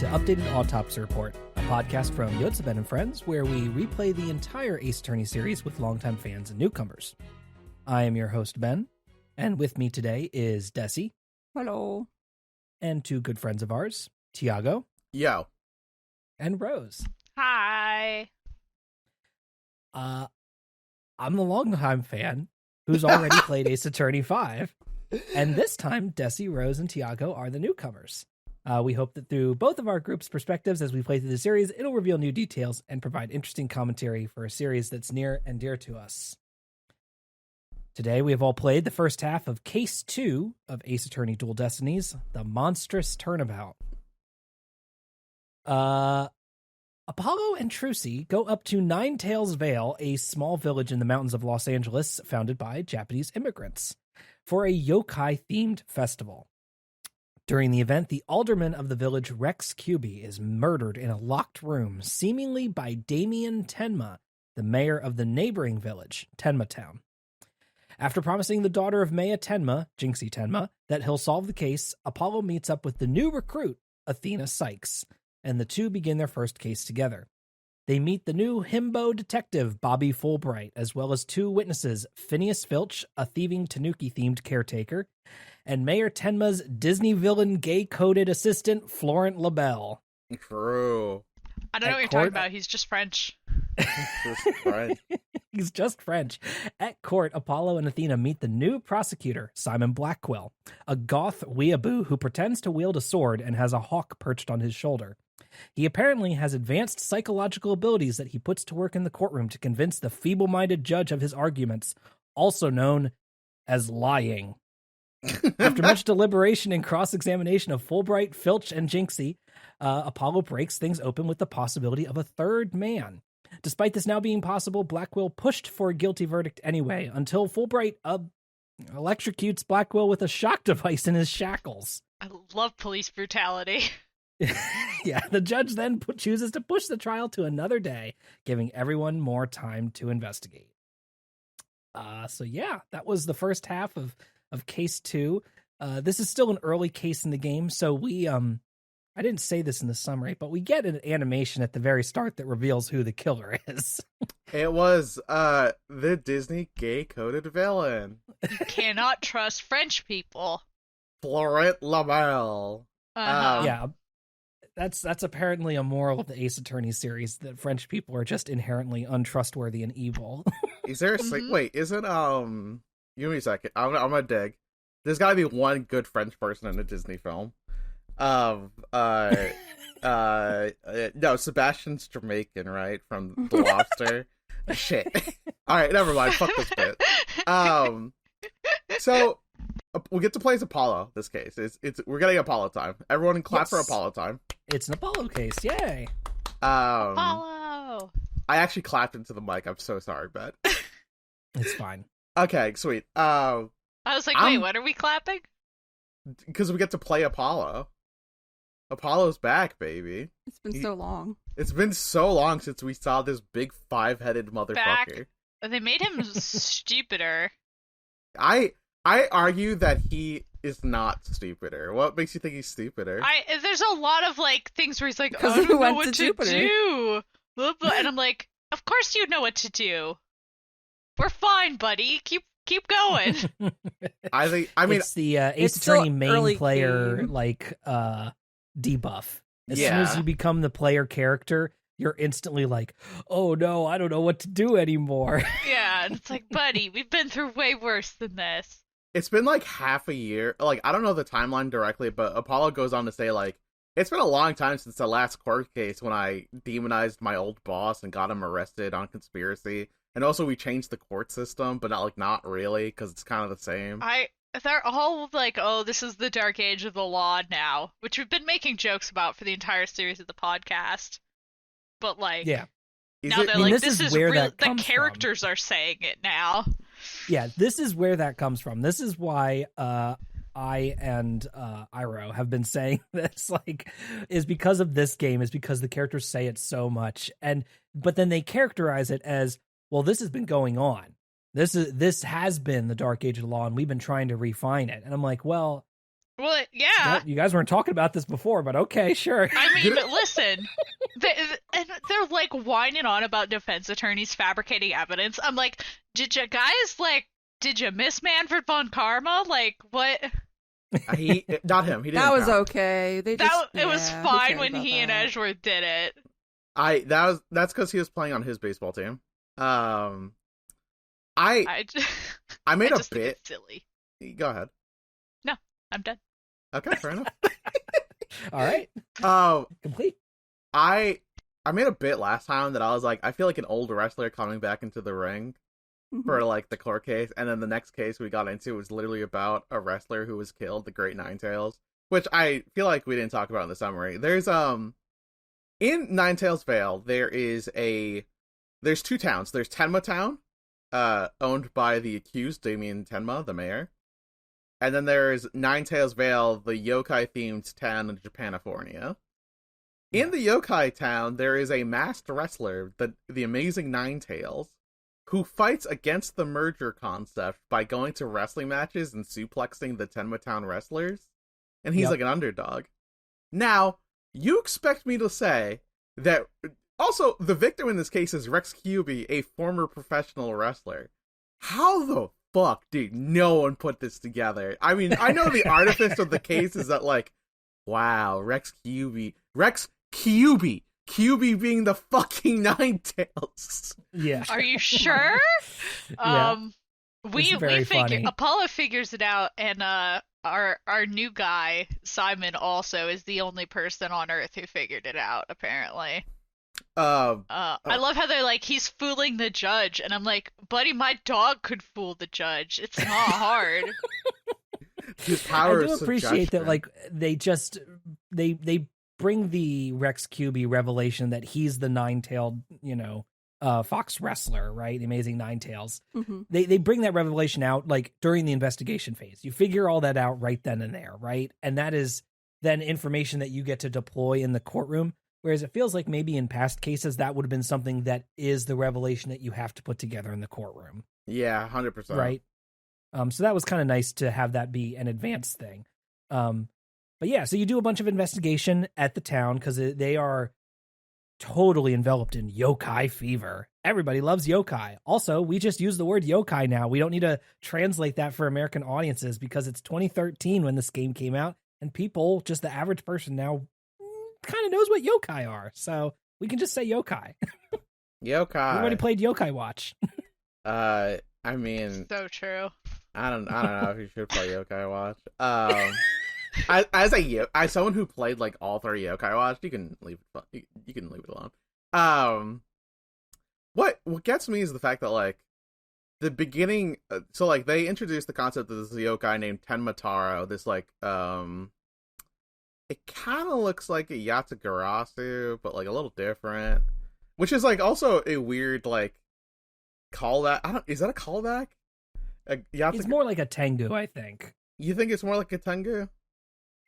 to Updated Autopsy Report, a podcast from Yotseben and Friends, where we replay the entire Ace Attorney series with longtime fans and newcomers. I am your host, Ben, and with me today is Dessy. Hello. And two good friends of ours, Tiago. Yo. And Rose. Hi. I'm the longtime fan who's already played Ace Attorney 5, and this time, Dessy, Rose, and Tiago are the newcomers. We hope that through both of our groups' perspectives as we play through the series, it'll reveal new details and provide interesting commentary for a series that's near and dear to us. Today, we have all played the first half of Case 2 of Ace Attorney Dual Destinies, The Monstrous Turnabout. Apollo and Trucy go up to Nine Tails Vale, a small village in the mountains of Los Angeles founded by Japanese immigrants, for a yokai-themed festival. During the event, the alderman of the village, Rex Cuby, is murdered in a locked room, seemingly by Damien Tenma, the mayor of the neighboring village, Tenma Town. After promising the daughter of Maya Tenma, Jinxie Tenma, that he'll solve the case, Apollo meets up with the new recruit, Athena Sykes, and the two begin their first case together. They meet the new himbo detective, Bobby Fulbright, as well as two witnesses, Phineas Filch, a thieving Tanuki-themed caretaker, and Mayor Tenma's Disney villain gay-coded assistant, Florent LaBelle. True. I don't know what you're talking about. He's just French. Just French. He's just French. At court, Apollo and Athena meet the new prosecutor, Simon Blackwell, a goth weeaboo who pretends to wield a sword and has a hawk perched on his shoulder. He apparently has advanced psychological abilities that he puts to work in the courtroom to convince the feeble-minded judge of his arguments, also known as lying. After much deliberation and cross-examination of Fulbright, Filch, and Jinxie, Apollo breaks things open with the possibility of a third man. Despite this now being possible, Blackwell pushed for a guilty verdict anyway, until Fulbright electrocutes Blackwell with a shock device in his shackles. I love police brutality. Yeah, the judge then chooses to push the trial to another day, giving everyone more time to investigate. So yeah, that was the first half of Case 2. This is still an early case in the game, so we, I didn't say this in the summary, but we get an animation at the very start that reveals who the killer is. It was, the Disney gay-coded villain. You cannot trust French people. Florent LaBelle. Yeah, that's apparently a moral of the Ace Attorney series, that French people are just inherently untrustworthy and evil. Is there a wait, isn't, give me a second. I'm gonna dig. There's gotta be one good French person in a Disney film. No, Sebastian's Jamaican, right? From The Lobster. Shit. Alright, never mind. Fuck this bit. So, we get to play as Apollo, this case. We're getting Apollo time. Everyone clap for Apollo time. It's an Apollo case, yay! Apollo! I actually clapped into the mic. I'm so sorry, Ben. It's fine. Okay, sweet. I was like, wait, what are we clapping? Because we get to play Apollo. Apollo's back, baby. It's been so long. It's been so long since we saw this big five-headed motherfucker. Back. They made him stupider. I argue that he is not stupider. What makes you think he's stupider? There's a lot of like things where he's like, Because I he don't know went what to to Jupiter. do. Blah, blah. And I'm like, of course you know what to do. We're fine, buddy. Keep going. I mean, it's the Ace it's still Attorney main early player game. debuff. As soon Yeah. as you become the player character, you're instantly like, oh no, I don't know what to do anymore. Yeah, and it's like, buddy, we've been through way worse than this. it's been like half a year. Like, I don't know the timeline directly, but Apollo goes on to say, like, it's been a long time since the last court case when I demonized my old boss and got him arrested on conspiracy. And also we changed the court system, but not really, because it's kind of the same. They're all like, oh, this is the dark age of the law now, which we've been making jokes about for the entire series of the podcast. But like, Yeah. now they're like, this is where real. that The comes characters are saying it now. Yeah, this is where that comes from. This is why I and Iro have been saying this, like, is because of this game, is because the characters say it so much. But then they characterize it as, well, this has been going on. This has been the dark age of the law, and we've been trying to refine it. And I'm like, well, Well, yeah. You guys weren't talking about this before, but okay, sure. I mean, listen, and they're like whining on about defense attorneys fabricating evidence. I'm like, did you guys did you miss Manfred von Karma? Like, what? Not him. He didn't. That was count. okay. It was who fine cares when about he and that? Edgeworth did it. That's because he was playing on his baseball team. I I made I a just think bit. it's silly. Go ahead. No, I'm done. Okay, fair enough. All right, complete. I made a bit last time that I was like, I feel like an old wrestler coming back into the ring for like the court case, and then the next case we got into was literally about a wrestler who was killed, the Great Nine Tails, which I feel like we didn't talk about in the summary. There's in Nine Tails Vale there's two towns. There's Tenma Town, owned by the accused Damien Tenma, the mayor. And then there's Nine Tails Vale, the yokai-themed town in Japanifornia. In the yokai town, there is a masked wrestler, the amazing Nine Tails, who fights against the merger concept by going to wrestling matches and suplexing the Tenma Town wrestlers. And he's like an underdog. Now, you expect me to say that... Also, the victim in this case is Rex Cuby, a former professional wrestler. How the fuck did no one put this together? I mean, I know the artifice of the case is that, like, wow, Rex Cuby being the fucking Nine Tails. Yeah. Are you sure? Yeah. We very figure funny. Apollo figures it out, and our new guy Simon also is the only person on Earth who figured it out. Apparently. I love how they're like, he's fooling the judge, and I'm like, buddy, my dog could fool the judge. It's not hard. His power I do of appreciate that, suggestion. like they bring the Rex Cuby revelation that he's the nine-tailed, fox wrestler, right? The amazing Nine Tails. Mm-hmm. They bring that revelation out like during the investigation phase. You figure all that out right then and there, right? And that is then information that you get to deploy in the courtroom. Whereas it feels like maybe in past cases that would have been something that is the revelation that you have to put together in the courtroom. Yeah, 100%. Right. So that was kind of nice to have that be an advanced thing. But yeah, so you do a bunch of investigation at the town because they are totally enveloped in yokai fever. Everybody loves yokai. Also, we just use the word yokai now. We don't need to translate that for American audiences because it's 2013 when this game came out, and people, just the average person now, kind of knows what yokai are. So we can just say yokai. Yokai. We already played Yokai Watch. I mean, So true. I don't know if you should play Yokai Watch. As someone who played like all three Yokai Watch, you can leave it alone. What gets me is the fact that like the beginning, so like they introduced the concept of this yokai named Tenmataro. This like it kind of looks like a Yatagarasu, but like a little different, which is like also a weird like callback. Is that a callback? It's more like a Tengu, I think. You think it's more like a Tengu?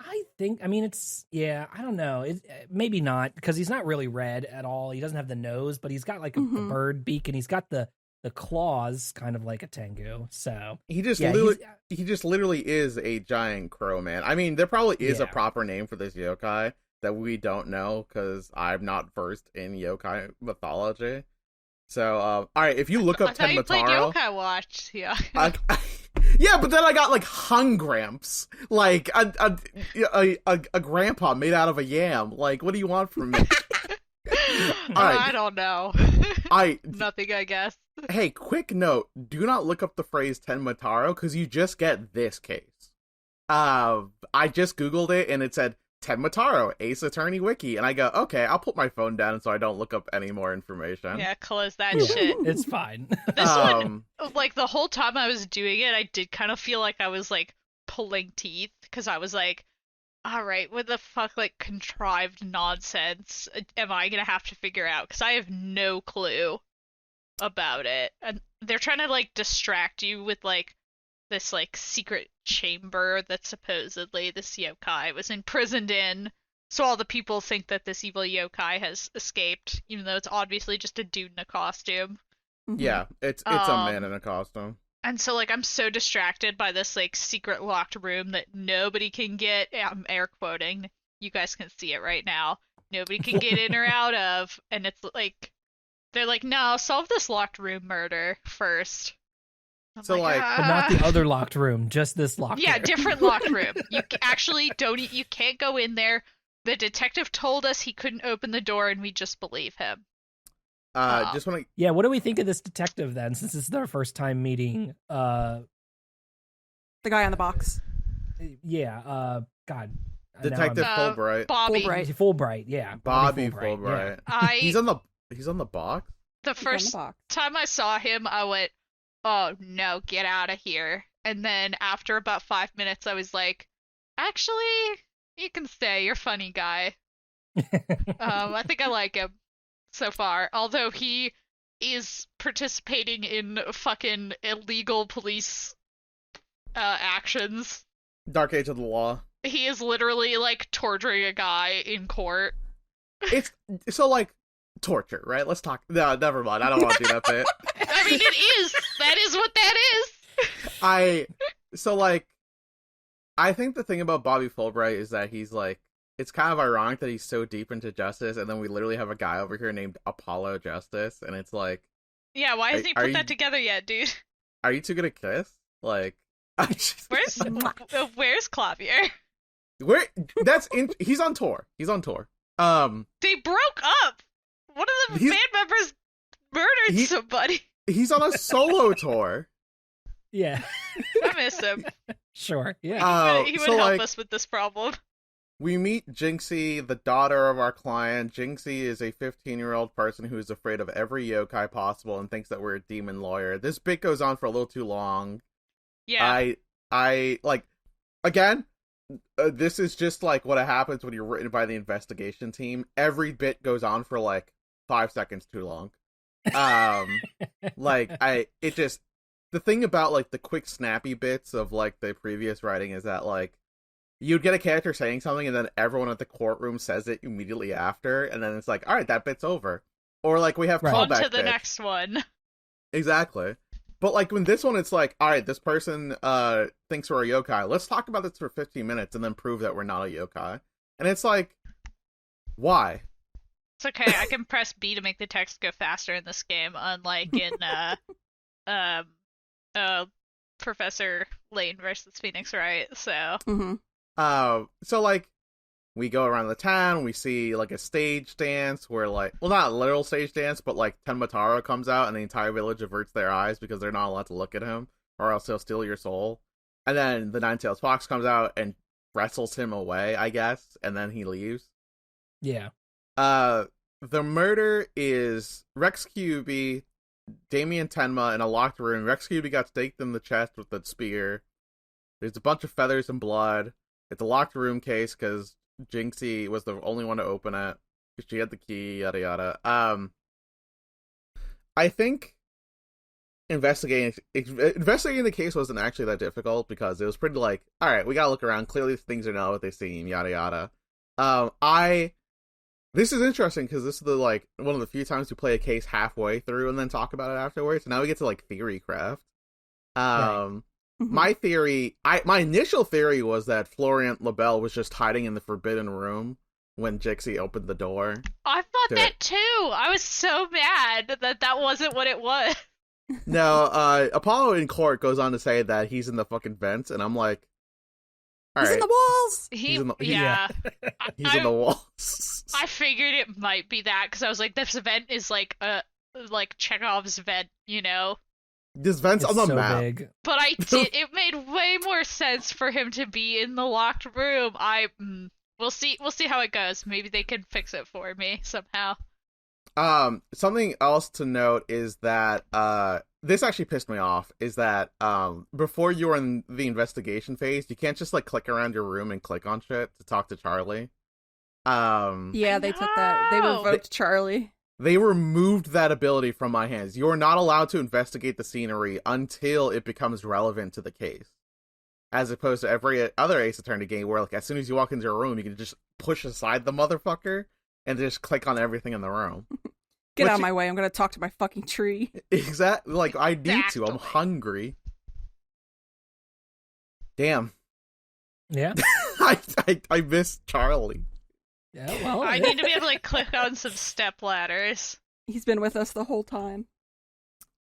I mean, I don't know. Maybe not, because he's not really red at all. He doesn't have the nose, but he's got like the bird beak, and he's got the claws kind of like a Tengu. So he just literally is a giant crow man. I mean, there probably is a proper name for this yokai that we don't know because I'm not versed in yokai mythology. So, all right, if you look up That's how you played Tenmataro, Yokai Watch. Yeah. yeah, but then I got like Hungramps, like a grandpa made out of a yam. Like, what do you want from me? All right. I don't know. Nothing, I guess. Hey, quick note: do not look up the phrase Tenmataro because you just get this case. I just googled it and it said Tenmataro, Ace Attorney Wiki, and I go, okay, I'll put my phone down so I don't look up any more information. Yeah, close that shit. It's fine. This one, like the whole time I was doing it, I did kind of feel like I was like pulling teeth because I was like, all right, what the fuck, like contrived nonsense am I gonna have to figure out? Because I have no clue about it, and they're trying to like distract you with like this like secret chamber that supposedly this yokai was imprisoned in, so all the people think that this evil yokai has escaped, even though it's obviously just a dude in a costume. Yeah, it's a man in a costume. And so, like, I'm so distracted by this, like, secret locked room that nobody can get. I'm air quoting. You guys can see it right now. Nobody can get in or out of. And it's like, they're like, no, solve this locked room murder first. I'm So, like- But not the other locked room, just this locked Yeah, room. different locked room. You actually you can't go in there. The detective told us he couldn't open the door, and we just believe him. Just want to. Yeah, what do we think of this detective then, since it's their first time meeting? The guy on the box. God. Detective Uh, Fulbright. Bobby. Fulbright. Fulbright, yeah. Bobby Fulbright. Fulbright. I He's on the box. the He's on first the box. time I saw him, I went, "Oh no, get out of here!" And then after about 5 minutes, I was like, "Actually, you can stay. You're a funny guy." I think I like him so far, although he is participating in fucking illegal police actions. Dark Age of the Law. He is literally like torturing a guy in court. It's so like torture, right? Let's talk. No, never mind. I don't want to do that bit. I mean, it is. That is what that is. I think the thing about Bobby Fulbright is that he's like, it's kind of ironic that he's so deep into justice, and then we literally have a guy over here named Apollo Justice, and it's like, Yeah, why hasn't he Are put you- that together yet, dude? are you two gonna kiss? Like, I just, Where's Clavier? where he's on tour. He's on tour. They broke up. One of the He's- band members murdered somebody. He's on a solo tour. Yeah, I miss him. sure. Yeah. He would so, help like, us with this problem. we meet Jinxie, the daughter of our client. Jinxie is a 15-year-old person who is afraid of every yokai possible and thinks that we're a demon lawyer. This bit goes on for a little too long. Yeah. I like, again, this is just like what happens when you're written by the investigation team. Every bit goes on for like 5 seconds too long. The thing about like the quick snappy bits of like the previous writing is that like you'd get a character saying something and then everyone at the courtroom says it immediately after, and then it's like, all right, that bit's over. Or like we have Right. On callback to the bits. next one. Exactly. But like when this one, it's like, all right, this person thinks we're a yokai. Let's talk about this for 15 minutes and then prove that we're not a yokai. And it's like, why? It's okay. I can press B to make the text go faster in this game, unlike in Professor Lane versus Phoenix Wright. So Mm-hmm. So like we go around the town, we see like a stage dance where like, well, not a literal stage dance, but like Tenmataro comes out and the entire village averts their eyes because they're not allowed to look at him or else he'll steal your soul. And then the Nine-Tailed Fox comes out and wrestles him away, I guess, and then he leaves. Yeah. The murder is Rex QB, Damien Tenma in a locked room. Rex QB got staked in the chest with a spear. There's a bunch of feathers and blood. It's a locked room case because Jinxie was the only one to open it. She had the key, yada yada. I think investigating the case wasn't actually that difficult because it was pretty like, all right, we gotta look around. Clearly things are not what they seem, yada yada. This is interesting because this is the like one of the few times we play a case halfway through and then talk about it afterwards. Now we get to like theory craft. Right. My theory, my initial theory was that Florent Labelle was just hiding in the forbidden room when Jinxie opened the door. I thought Do that too. I was so mad that wasn't what it was. No, Apollo in court goes on to say that he's in the fucking vents, and I'm like, all He's right, in the walls. He's in the- Yeah. he's in the walls. I figured it might be that because I was like, this event is like Chekhov's vent, you know. This vent's It's on the so map. big. But it made way more sense for him to be in the locked room. We'll see how it goes. Maybe they can fix it for me somehow. Something else to note is that this actually pissed me off. Is that before you're in the investigation phase, you can't just like click around your room and click on shit to talk to Charlie. Yeah, they took that. They No. revoked Charlie. They removed that ability from my hands. You're not allowed to investigate the scenery until it becomes relevant to the case. As opposed to every other Ace Attorney game where, like, as soon as you walk into a room, you can just push aside the motherfucker and just click on everything in the room. Get Which out of you- my way. I'm gonna talk to my fucking tree. Exactly. Like, I need to. I'm Exactly. hungry. Damn. Yeah. I miss Charlie. Yeah. Well, I need to be able to click on some step ladders. He's been with us the whole time.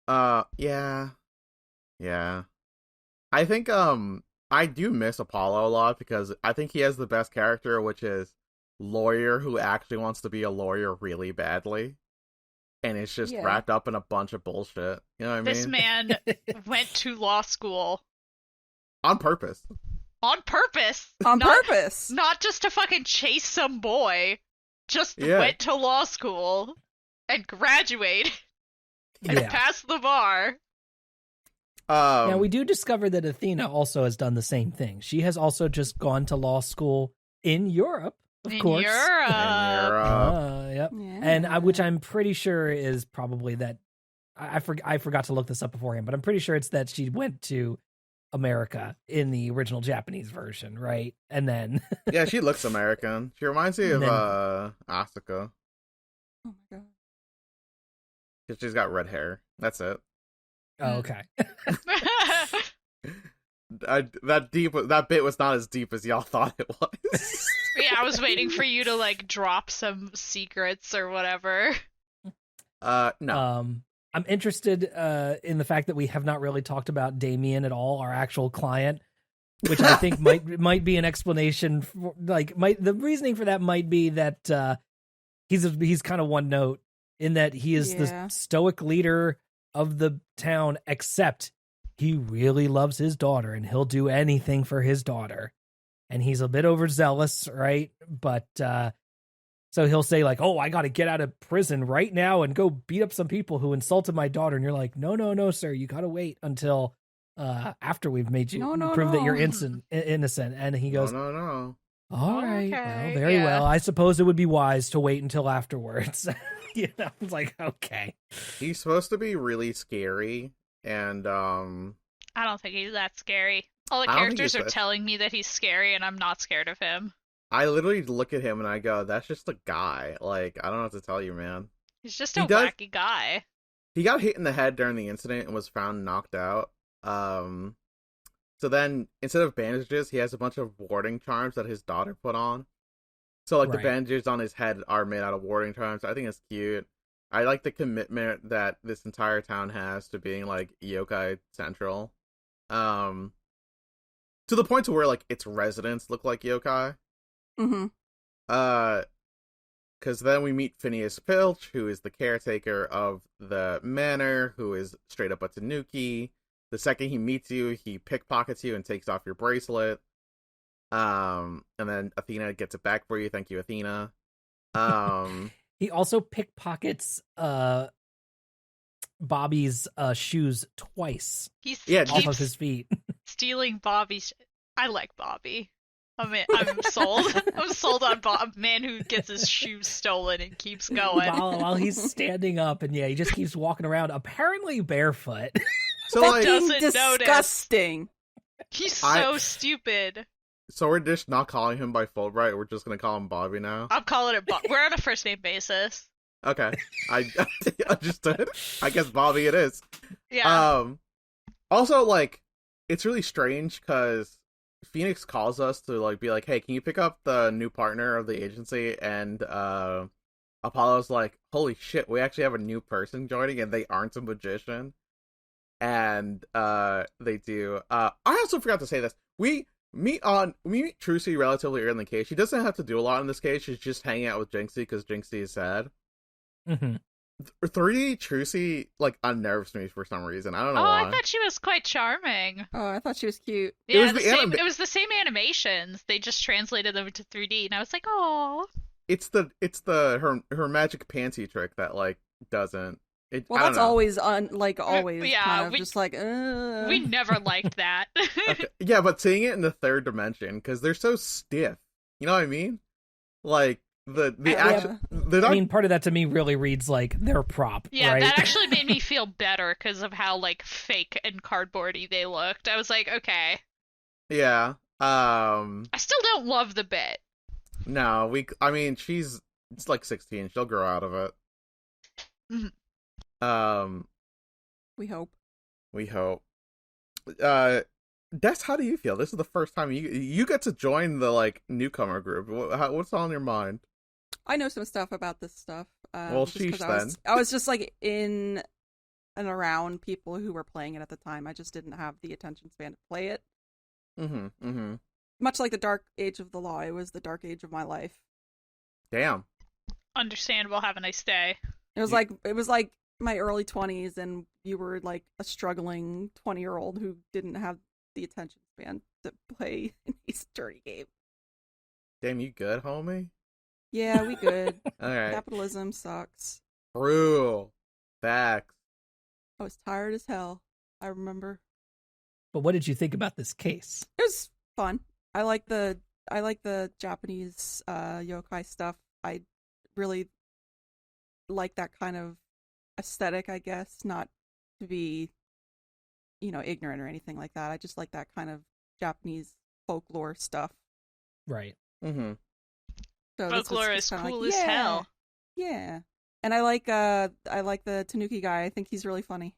Yeah. I think I do miss Apollo a lot because I think he has the best character, which is lawyer who actually wants to be a lawyer really badly. And it's just wrapped up in a bunch of bullshit. You know what I mean? This man went to law school. On purpose. On purpose. On purpose. Not just to fucking chase some boy. Just went to law school and graduated and passed the bar. Now, we do discover that Athena also has done the same thing. She has also just gone to law school in Europe, of course. Europe. Yep. Yeah. And which I'm pretty sure is probably that. I forgot to look this up beforehand, but I'm pretty sure it's that she went to America in the original Japanese version, right? And then yeah, she looks American. She reminds me of Asuka. Oh my god. Because she's got red hair. That's it. Oh, okay. That bit was not as deep as y'all thought it was. Yeah, I was waiting for you to like drop some secrets or whatever. No. I'm interested in the fact that we have not really talked about Damien at all, our actual client, which I think might be an explanation for, the reasoning for that might be that he's kind of one note in that he is the stoic leader of the town, except he really loves his daughter and he'll do anything for his daughter. And he's a bit overzealous, right? But so he'll say like, "Oh, I got to get out of prison right now and go beat up some people who insulted my daughter." And you're like, "No, sir, you got to wait until after we've made you prove that you're innocent." And he goes, "No. All right, okay, well, very well. I suppose it would be wise to wait until afterwards." It's like, okay. He's supposed to be really scary, and I don't think he's that scary. All the characters are telling me that he's scary, and I'm not scared of him. I literally look at him and I go, "That's just a guy." Like, I don't know what to tell you, man. He's just a wacky guy. He got hit in the head during the incident and was found knocked out. So then, instead of bandages, he has a bunch of warding charms that his daughter put on. So, like, the bandages on his head are made out of warding charms. I think it's cute. I like the commitment that this entire town has to being, like, yokai central. To the point to where, like, its residents look like yokai. Mm-hmm. Because then we meet Phineas Filch, who is the caretaker of the manor, who is straight up a tanuki. The second he meets you, he pickpockets you and takes off your bracelet. And then Athena gets it back for you. Thank you, Athena. He also pickpockets Bobby's shoes twice. He's off of his feet. Stealing Bobby's. I like Bobby. I'm sold. I'm sold on a man who gets his shoes stolen and keeps going. While he's standing up, and he just keeps walking around, apparently barefoot. So like, disgusting. Notice. He's so stupid. So we're just not calling him by Fulbright. We're just gonna call him Bobby now. I'm calling it. We're on a first name basis. Okay, I understood. I guess Bobby it is. Yeah. Also, like, it's really strange because Phoenix calls us to like be like, "Hey, can you pick up the new partner of the agency?" And Apollo's like, "Holy shit, we actually have a new person joining, and they aren't a magician." And they do. I also forgot to say this. We meet Trucy relatively early in the case. She doesn't have to do a lot in this case. She's just hanging out with Jinxie because Jinxie is sad. Mm-hmm. 3D Trucy like unnerves me for some reason. I don't know why. I thought she was quite charming. Oh, I thought she was cute. Yeah, it was the same animations. They just translated them to 3D, and I was like, "Oh." It's her magic panty trick that like doesn't. Well, that's always always yeah, kind of just like. We never liked that. Okay. Yeah, but seeing it in the third dimension because they're so stiff. You know what I mean? Like. The action. I mean, part of that to me really reads like their prop. Yeah, right? that actually made me feel better because of how like fake and cardboardy they looked. I was like, okay. Yeah. I still don't love the bit. No, it's like 16. She'll grow out of it. Mm-hmm. We hope. Des, how do you feel? This is the first time you get to join the like newcomer group. What's on your mind? I know some stuff about this stuff. Well, just sheesh 'cause then. I was just like in and around people who were playing it at the time. I just didn't have the attention span to play it. Mm-hmm. Much like the Dark Age of the Law, it was the dark age of my life. Damn. Understandable. Have a nice day. It was like my early 20s, and you were like a struggling 20-year-old who didn't have the attention span to play an Ace Attorney game. Damn, you good, homie? Yeah, we good. All right. Capitalism sucks. True. Facts. I was tired as hell. I remember. But what did you think about this case? It was fun. I like the Japanese yokai stuff. I really like that kind of aesthetic, I guess, not to be, ignorant or anything like that. I just like that kind of Japanese folklore stuff. Right. Mm-hmm. So Folklore is cool as hell. Yeah. And I like the Tanuki guy. I think he's really funny.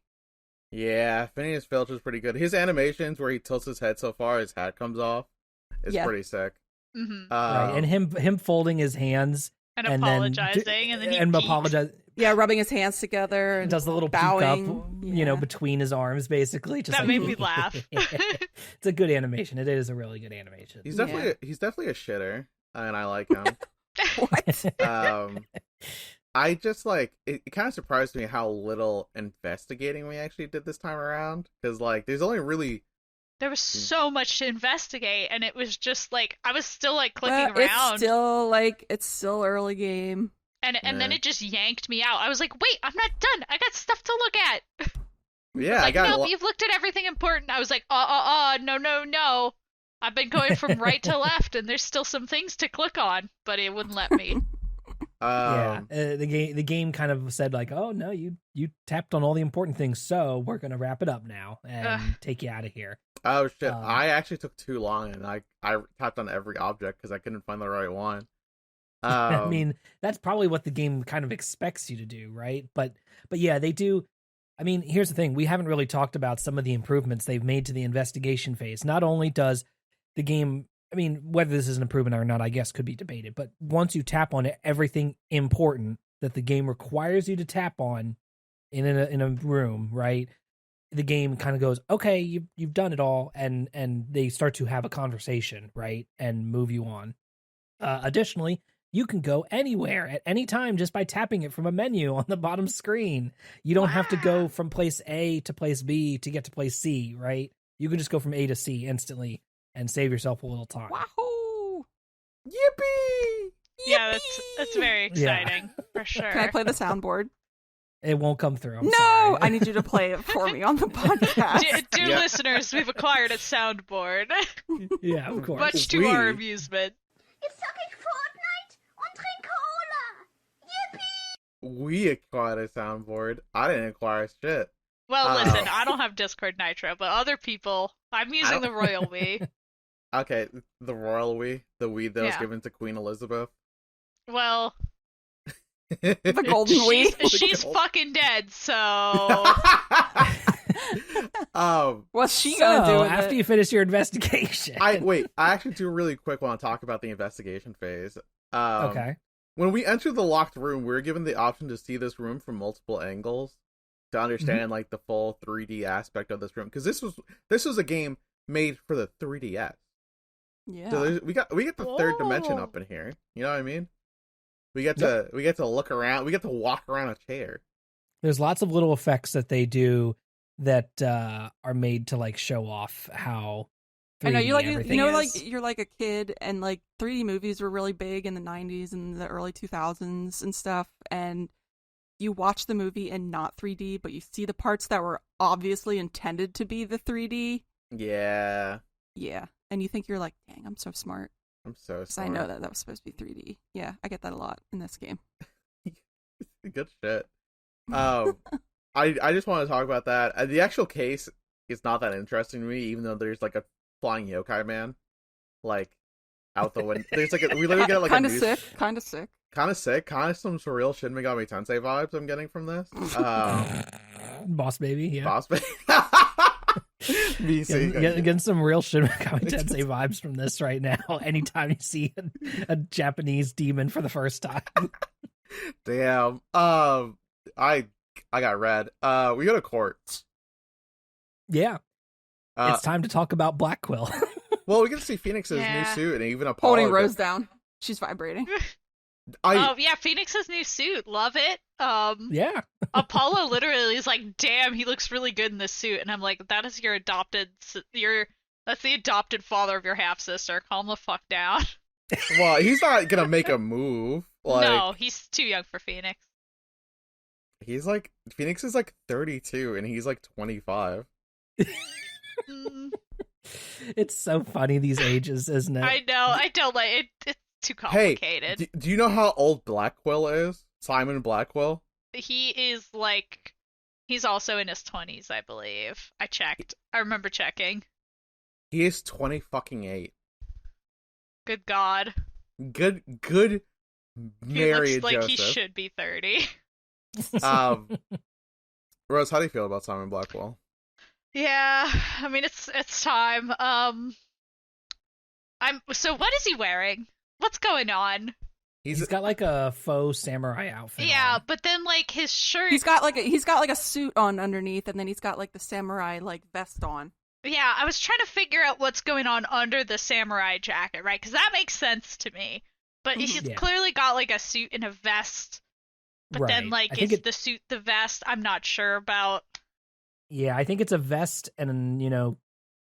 Yeah, Phineas Filch is pretty good. His animations where he tilts his head so far his hat comes off is pretty sick. Mm-hmm. Right, and him folding his hands and apologizing, and then he apologize. Yeah, rubbing his hands together and does the little bowing, peek up, between his arms, basically. Just that like, made me laugh. It's a good animation. It is a really good animation. He's definitely a shitter, and I like him. What? I just like it kind of surprised me how little investigating we actually did this time around, because like there was so much to investigate, and it was just like I was still like clicking around. It's still early game, and then it just yanked me out. I was like, wait, I'm not done. I got stuff to look at. Yeah, like, nope, you've looked at everything important. I was like, no. I've been going from right to left, and there's still some things to click on, but it wouldn't let me. The game kind of said like, oh no, you tapped on all the important things, so we're gonna wrap it up now and take you out of here. Oh shit! I actually took too long, and I tapped on every object because I couldn't find the right one. I mean, that's probably what the game kind of expects you to do, right? But yeah, they do. I mean, here's the thing: we haven't really talked about some of the improvements they've made to the investigation phase. Not only does the game, I mean, whether this is an improvement or not, I guess could be debated. But once you tap on everything important that the game requires you to tap on in a room, right? The game kind of goes, okay, you've done it all, and they start to have a conversation, right, and move you on. Additionally, you can go anywhere at any time just by tapping it from a menu on the bottom screen. You don't have to go from place A to place B to get to place C, right? You can just go from A to C instantly and save yourself a little time. Wahoo! Yippee! Yeah, that's very exciting for sure. Can I play the soundboard? It won't come through. I'm no, sorry. I need you to play it for me on the podcast. Dear listeners, we've acquired a soundboard. Yeah, of course. Much to our amusement. Jetzt zock ich Fortnite und trink Cola. Yippee! We acquired a soundboard. I didn't acquire shit. Well, listen, I don't have Discord Nitro, but other people, I'm using the Royal Wii. Okay, the Royal Wii, the Wii that was given to Queen Elizabeth. Well, the Golden Wii. She's fucking dead, so. What's she gonna do with after you finish your investigation? I actually do really quick want to talk about the investigation phase. Okay. When we entered the locked room, we were given the option to see this room from multiple angles to understand like the full 3D aspect of this room, because this was a game made for the 3DS. Yeah. So we get the third dimension up in here. You know what I mean? We get to look around. We get to walk around a chair. There's lots of little effects that they do that are made to like show off how. I know you like is. you're like a kid, and like 3D movies were really big in the 90s and the early 2000s and stuff, and you watch the movie and not 3D, but you see the parts that were obviously intended to be the 3D. Yeah. Yeah, and you think you're like, dang, I'm so smart. I'm so smart. I know that was supposed to be 3D. Yeah, I get that a lot in this game. Good shit. I just want to talk about that. The actual case is not that interesting to me, even though there's like a flying yokai man, like out the window. There's like we literally get like kind of sick, kind of some surreal Shin Megami Tensei vibes I'm getting from this. Boss baby, yeah. Boss baby. Me seeing Getting some real Shin Megami Tensei vibes from this right now. Anytime you see a Japanese demon for the first time. Damn. I got red. We go to court. Yeah. It's time to talk about Black Quill. Well, we get to see Phoenix's new suit and even Apollo. Holding Rose down. She's vibrating. Oh yeah, Phoenix's new suit, love it. Yeah. Apollo literally is like, damn, he looks really good in this suit, and I'm like, that is that's the adopted father of your half sister. Calm the fuck down. Well, he's not gonna make a move. Like, no, he's too young for Phoenix. He's like, Phoenix is like 32 and he's like 25. It's so funny, these ages, isn't it? I know. I don't like it. It's too complicated. Hey, do you know how old Blackwell is? Simon Blackwell? He is like, he's also in his 20s, I believe. I checked. I remember checking. He is 20 fucking 8. Good God. Good Mary He looks like Joseph. he should be 30. Rose, how do you feel about Simon Blackwell? Yeah, I mean it's time. So what is he wearing? What's going on? He's got like a faux samurai outfit. Yeah, on. but then like his shirt. He's got like a suit on underneath, and then he's got like the samurai like vest on. Yeah, I was trying to figure out what's going on under the samurai jacket, right? Because that makes sense to me. But he's clearly got like a suit and a vest. But then like is the suit the vest? I'm not sure about. Yeah, I think it's a vest and,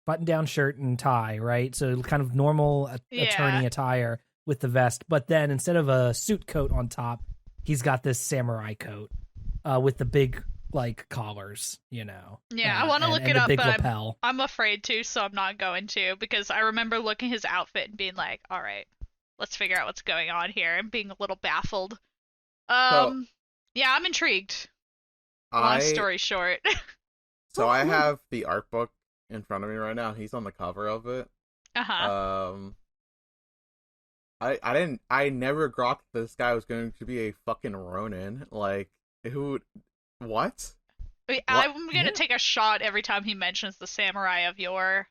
button-down shirt and tie, right? So kind of normal attorney attire with the vest. But then instead of a suit coat on top, he's got this samurai coat with the big, collars, Yeah, I want to look it up, big but lapel. I'm afraid to, so I'm not going to, because I remember looking his outfit and being like, all right, let's figure out what's going on here, and being a little baffled. Yeah, I'm intrigued. Long story short. So I have the art book in front of me right now. He's on the cover of it. I never grokked this guy was going to be a fucking Ronin. Like, who? What? I'm gonna take a shot every time he mentions the samurai of yore.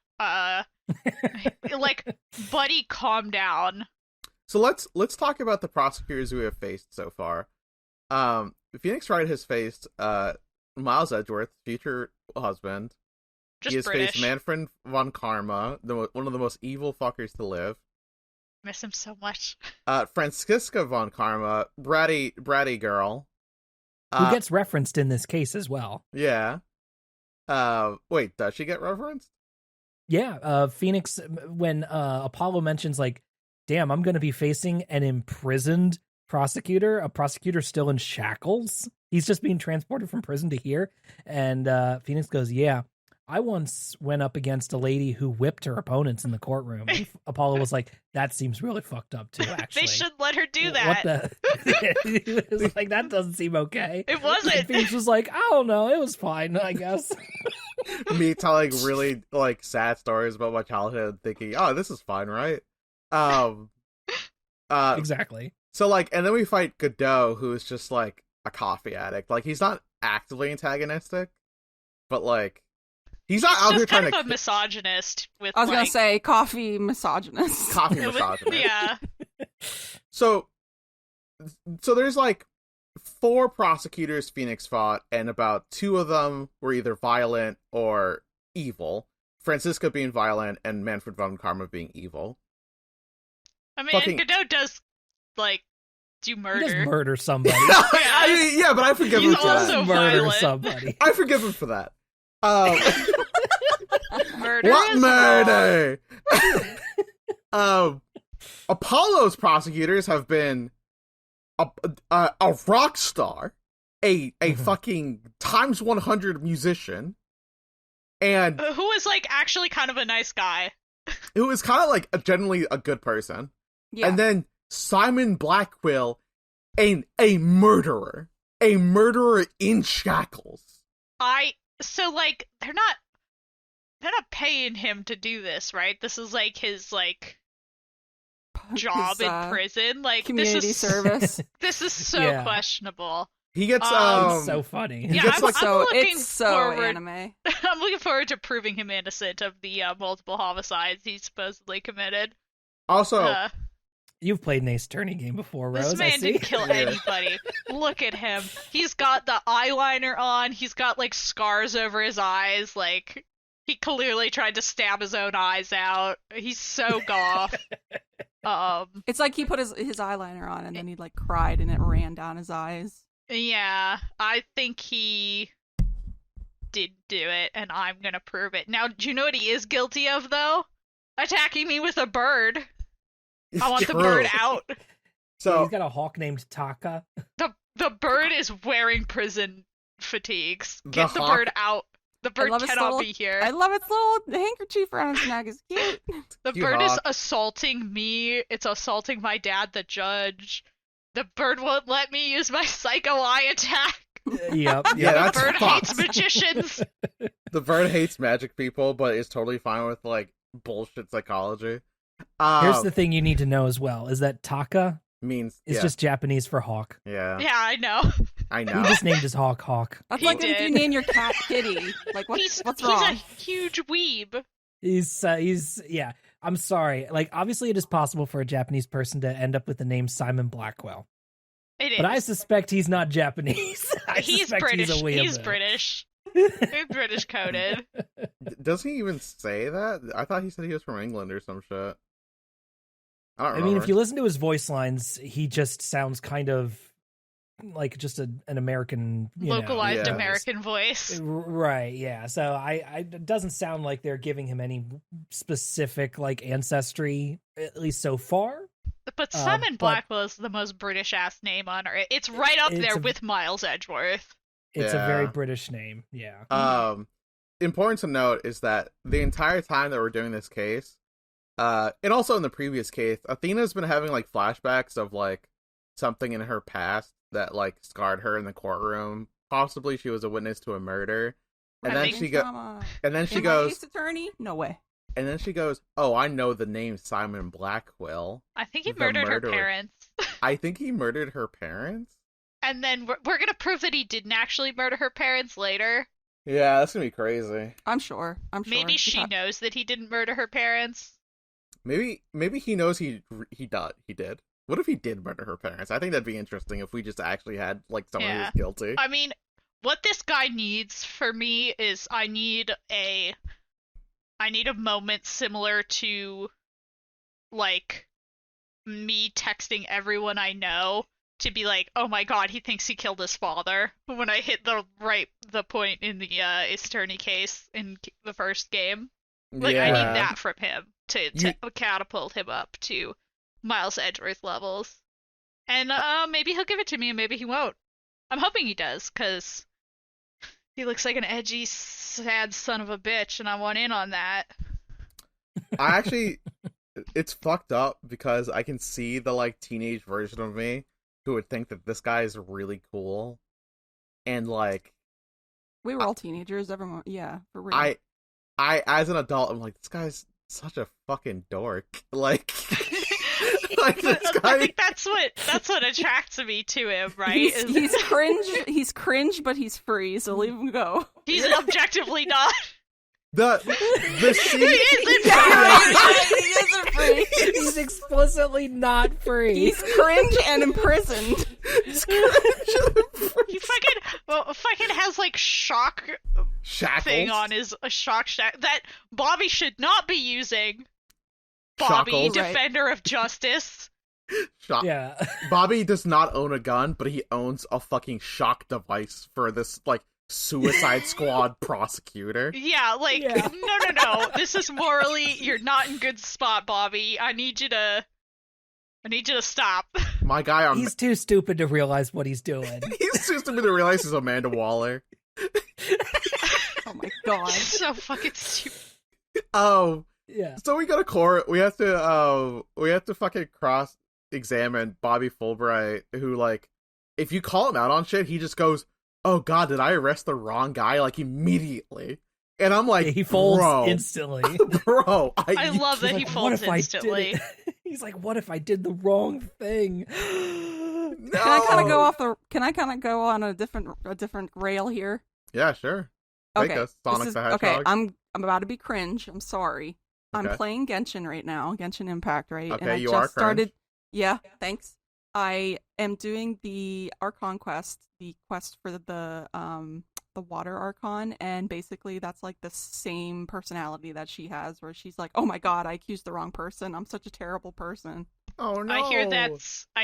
Buddy, calm down. So let's talk about the prosecutors we have faced so far. Phoenix Wright has faced Miles Edgeworth, future husband. He has British. faced Manfred von Karma, one of the most evil fuckers to live. Miss him so much. Franziska von Karma, bratty girl. Who gets referenced in this case as well. Yeah. Wait, does she get referenced? Yeah, Phoenix, when Apollo mentions, damn, I'm going to be facing an imprisoned prosecutor, a prosecutor still in shackles. He's just being transported from prison to here. And Phoenix goes, yeah, I once went up against a lady who whipped her opponents in the courtroom. And Apollo was like, that seems really fucked up too, actually. They should let her do that. He was like, that doesn't seem okay. It wasn't. And Phoenix was like, I don't know, it was fine, I guess. Me telling really sad stories about my childhood, thinking, oh, this is fine, right? Exactly. So and then we fight Godot, who is just a coffee addict. He's not actively antagonistic, but he's not out here trying kind to of a misogynist with I was gonna say coffee misogynist. Coffee misogynist. Yeah. So there's 4 prosecutors Phoenix fought, and about 2 of them were either violent or evil. Franziska being violent and Manfred von Karma being evil. I mean, Godot does do murder. He does murder somebody. Yeah, but I forgive him for that. He's also murder violent. somebody. I forgive him for that. Murder What is murder? Apollo's prosecutors have been a rock star, a fucking times 100 musician, and who is actually kind of a nice guy. who is kind of generally a good person. Yeah. And then Simon Blackwell, a murderer in shackles. So they're not paying him to do this, right? This is his job His, in prison. community this is service. this is so questionable. He gets It's so funny. He Yeah, gets, I'm, like, I'm looking it's so forward. anime. I'm looking forward to proving him innocent of the multiple homicides he supposedly committed. also You've played an Ace Attorney game before, Rose. This man I see. didn't kill Yeah. anybody. Look at him. He's got the eyeliner on. He's got like scars over his eyes. Like he clearly tried to stab his own eyes out. He's so goth. It's like he put his eyeliner on and then he like cried and it ran down his eyes. Yeah, I think he did do it, and I'm gonna prove it. Now, do you know what he is guilty of, though? Attacking me with a bird. I want the True. bird out. So He's got a hawk named Taka. The bird is wearing prison fatigues. The Get the hawk- bird out. The bird love its cannot little- be here. I love its little handkerchief around its neck. It's cute. The You bird is hawk. assaulting me. It's assaulting my dad, the judge. The bird won't let me use my psycho eye attack. Yep. Yeah, The that's bird fucked. hates magicians. the bird hates magic people, but is totally fine with like bullshit psychology. Here's the thing you need to know as well: is that Taka means is yeah, just Japanese for hawk. yeah, Yeah, I know. I He know. just named his hawk Hawk. That's He like if you did. name your cat Kitty. Like what's He's wrong? a huge weeb. He's yeah. I'm sorry. Like obviously, it is possible for a Japanese person to end up with the name Simon Blackwell, It is. but I suspect he's not Japanese. I He's suspect British. He's a He's weeaboo. British. He's British coded. Does he even say that? I thought he said he was from England or some shit. I don't I remember. mean, if you listen to his voice lines, he just sounds kind of like just an American, Localized Yeah. American voice. Right, yeah. So it doesn't sound like they're giving him any specific like ancestry, at least so far. But Simon but- Blackwell is the most British ass name on Earth. It's right up It's there a- with Miles Edgeworth. It's a very Yeah. British name, yeah. Important to note is that the entire time that we're doing this case, and also in the previous case, Athena's been having like flashbacks of like something in her past that like scarred her in the courtroom. Possibly she was a witness to a murder, and then she goes, Ace Attorney? No way. and then she goes, "Oh, I know the name Simon Blackwell. I think he The murdered her murderer. parents. I think he murdered her parents." And then we're gonna prove that he didn't actually murder her parents later. Yeah, that's gonna be crazy. I'm sure. Maybe she Yeah. knows that he didn't murder her parents. Maybe he knows he did. What if he did murder her parents? I think that'd be interesting if we just actually had like someone who Yeah. was guilty. I mean, what this guy needs for me is I need a moment similar to like me texting everyone I know to be like, oh my god, he thinks he killed his father when I hit the point in the Ace Attorney case in the first game. Like, I need that from him to catapult him up to Miles Edgeworth levels. And maybe he'll give it to me and maybe he won't. I'm hoping he does, because he looks like an edgy, sad son of a bitch, and I want in on that. I actually, it's fucked up because I can see the like teenage version of me who would think that this guy is really cool, and like We were all teenagers. Everyone, yeah, for real. I as an adult, I'm like, this guy's such a fucking dork. Like, like this I guy. think that's what attracts me to him, right? He's cringe. He's cringe, but he's free. So leave him go. He's objectively not. The scene. He isn't He isn't free. He's explicitly not free. He's cringe and imprisoned. He fucking has like shock Shackles. thing on his shock shack that Bobby should not be using. Bobby, Shackles. defender of justice. Yeah. Bobby does not own a gun, but he owns a fucking shock device for this like Suicide Squad prosecutor. Yeah, like Yeah. no. This is morally you're not in good spot, Bobby. I need you to stop. My guy on He's too stupid to realize what he's doing. he's too stupid to realize he's Amanda Waller. Oh my god. So fucking stupid. Oh, Yeah. so we go to court. We have to fucking cross examine Bobby Fulbright, who like, if you call him out on shit, he just goes, "Oh god, did I arrest the wrong guy?" Like immediately. And I'm like, He folds bro, instantly. I bro. love that He's he like, folds what if instantly. I did it? He's like, what if I did the wrong thing? No. Can I kind of go off the? Can I kind of go on a different rail here? Yeah, sure. Take Okay, us, Sonic the Hedgehog. okay. I'm about to be cringe. I'm sorry. I'm Okay. playing Genshin right now. Genshin Impact, right? Okay, and I you just are started. cringe. Yeah, thanks. I am doing the Archon quest, the quest for the Water Archon, and basically that's like the same personality that she has, where she's like, "Oh my god, I accused the wrong person. I'm such a terrible person." Oh no! I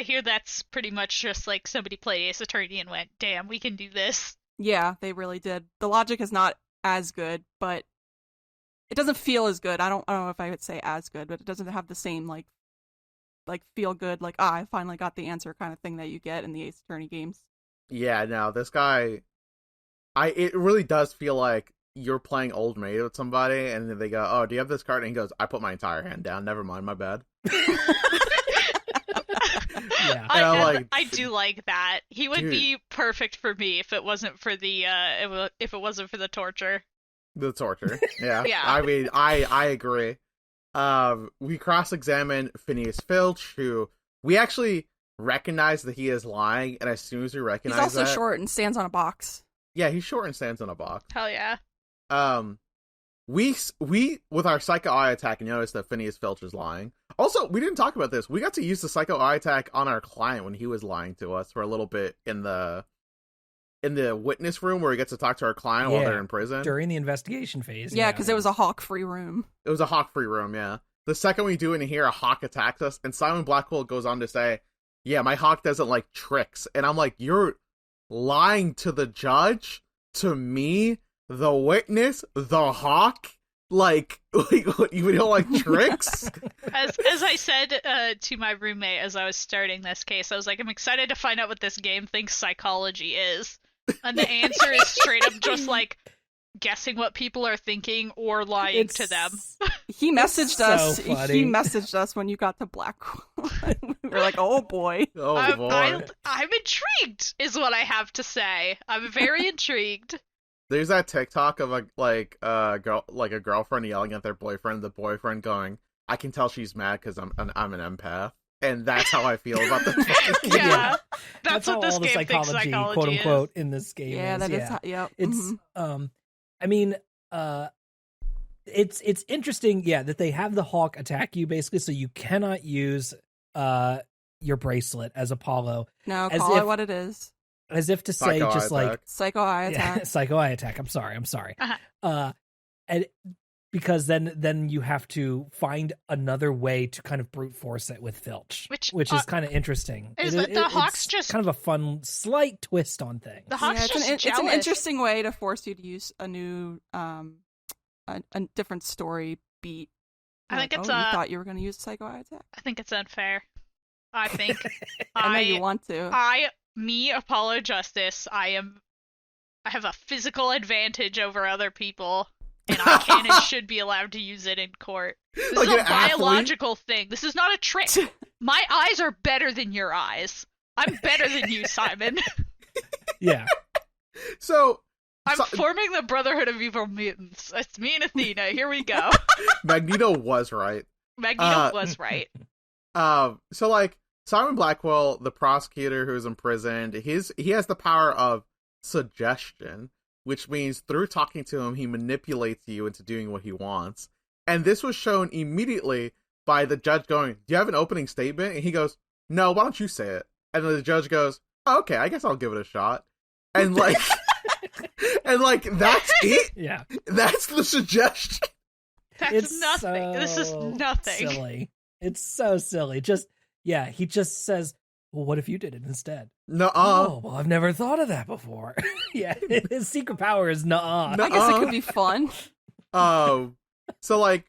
hear that's pretty much just like somebody played Ace Attorney and went, "Damn, we can do this." Yeah, they really did. The logic is not as good, but it doesn't feel as good. I don't know if I would say as good, but it doesn't have the same like feel good, like I finally got the answer kind of thing that you get in the Ace Attorney games. Yeah, no, this guy, it really does feel like you're playing Old Maid with somebody, and then they go, "Oh, do you have this card?" And he goes, "I put my entire hand down. Never mind, my bad." Yeah. I do like that. He would Dude. be perfect for me if it wasn't for the if it wasn't for the torture. The torture. Yeah. Yeah. I mean, I agree. We cross-examine Phineas Filch, who we actually recognize that he is lying, and as soon as we He's recognize also that, short and stands on a box. yeah, he's short and stands on a box. Hell yeah. We with our Psycho Eye attack noticed that Phineas Filch is lying. Also, we didn't talk about this. We got to use the Psycho Eye attack on our client when he was lying to us for a little bit in the witness room where we get to talk to our client while Yeah. they're in prison. During the investigation phase. Yeah, because it was a hawk-free room. It was a hawk-free room, yeah. The second we do it in here, a hawk attacks us, and Simon Blackwell goes on to say, "Yeah, my hawk doesn't like tricks." And I'm like, "You're lying to the judge, to me, the witness, the hawk? Like you don't like tricks?" As I said to my roommate as I was starting this case, I was like, I'm excited to find out what this game thinks psychology is. And the answer is straight up just like guessing what people are thinking or lying to them. He messaged so us. funny. He messaged us when you got to Blackwell. We were like, "Oh boy." Oh boy. I'm intrigued, is what I have to say. I'm very intrigued. There's that TikTok of a girlfriend yelling at their boyfriend, the boyfriend going, "I can tell she's mad because I'm an empath." And that's how I feel about this fucking game. Yeah. That's what how this all the game thinks psychology, psychology quote is. unquote, in this game Yeah, is. that is. Yeah. Yep. It's mhm. I mean, it's interesting, yeah, that they have the hawk attack you basically, so you cannot use your bracelet as Apollo, No, as call if- it what it is. as if to say Psycho just eye like attack. Psycho Eye yeah, attack. psycho eye attack. I'm sorry. And because then you have to find another way to kind of brute force it with Filch, which is kind of interesting. The hawk's it's just kind of a fun slight twist on things. The hawk's it's just it's an jealous. interesting way to force you to use a new, a different story beat. I think it's you thought you were going to use Psycho Eye attack. I think it's unfair. I think I know you want to. me, Apollo Justice, I have a physical advantage over other people, and I can and should be allowed to use it in court. This Like is a an athlete? biological thing. This is not a trick. My eyes are better than your eyes. I'm better than you, Simon. Yeah. So I'm forming the Brotherhood of Evil Mutants. It's me and Athena. Here we go. Magneto was right. Magneto was right. So like Simon Blackwell, the prosecutor who's imprisoned, he has the power of suggestion, which means through talking to him, he manipulates you into doing what he wants. And this was shown immediately by the judge going, "Do you have an opening statement?" And he goes, "No, why don't you say it?" And then the judge goes, "Oh, okay, I guess I'll give it a shot." And like, that's it. Yeah. That's the suggestion. That's It's nothing. This is so nothing. Silly. It's so silly. He just says, "Well, what if you did it instead?" No, Oh, well, I've never thought of that before. Yeah, his secret power is nuh-uh. No. I guess it could be fun. So like,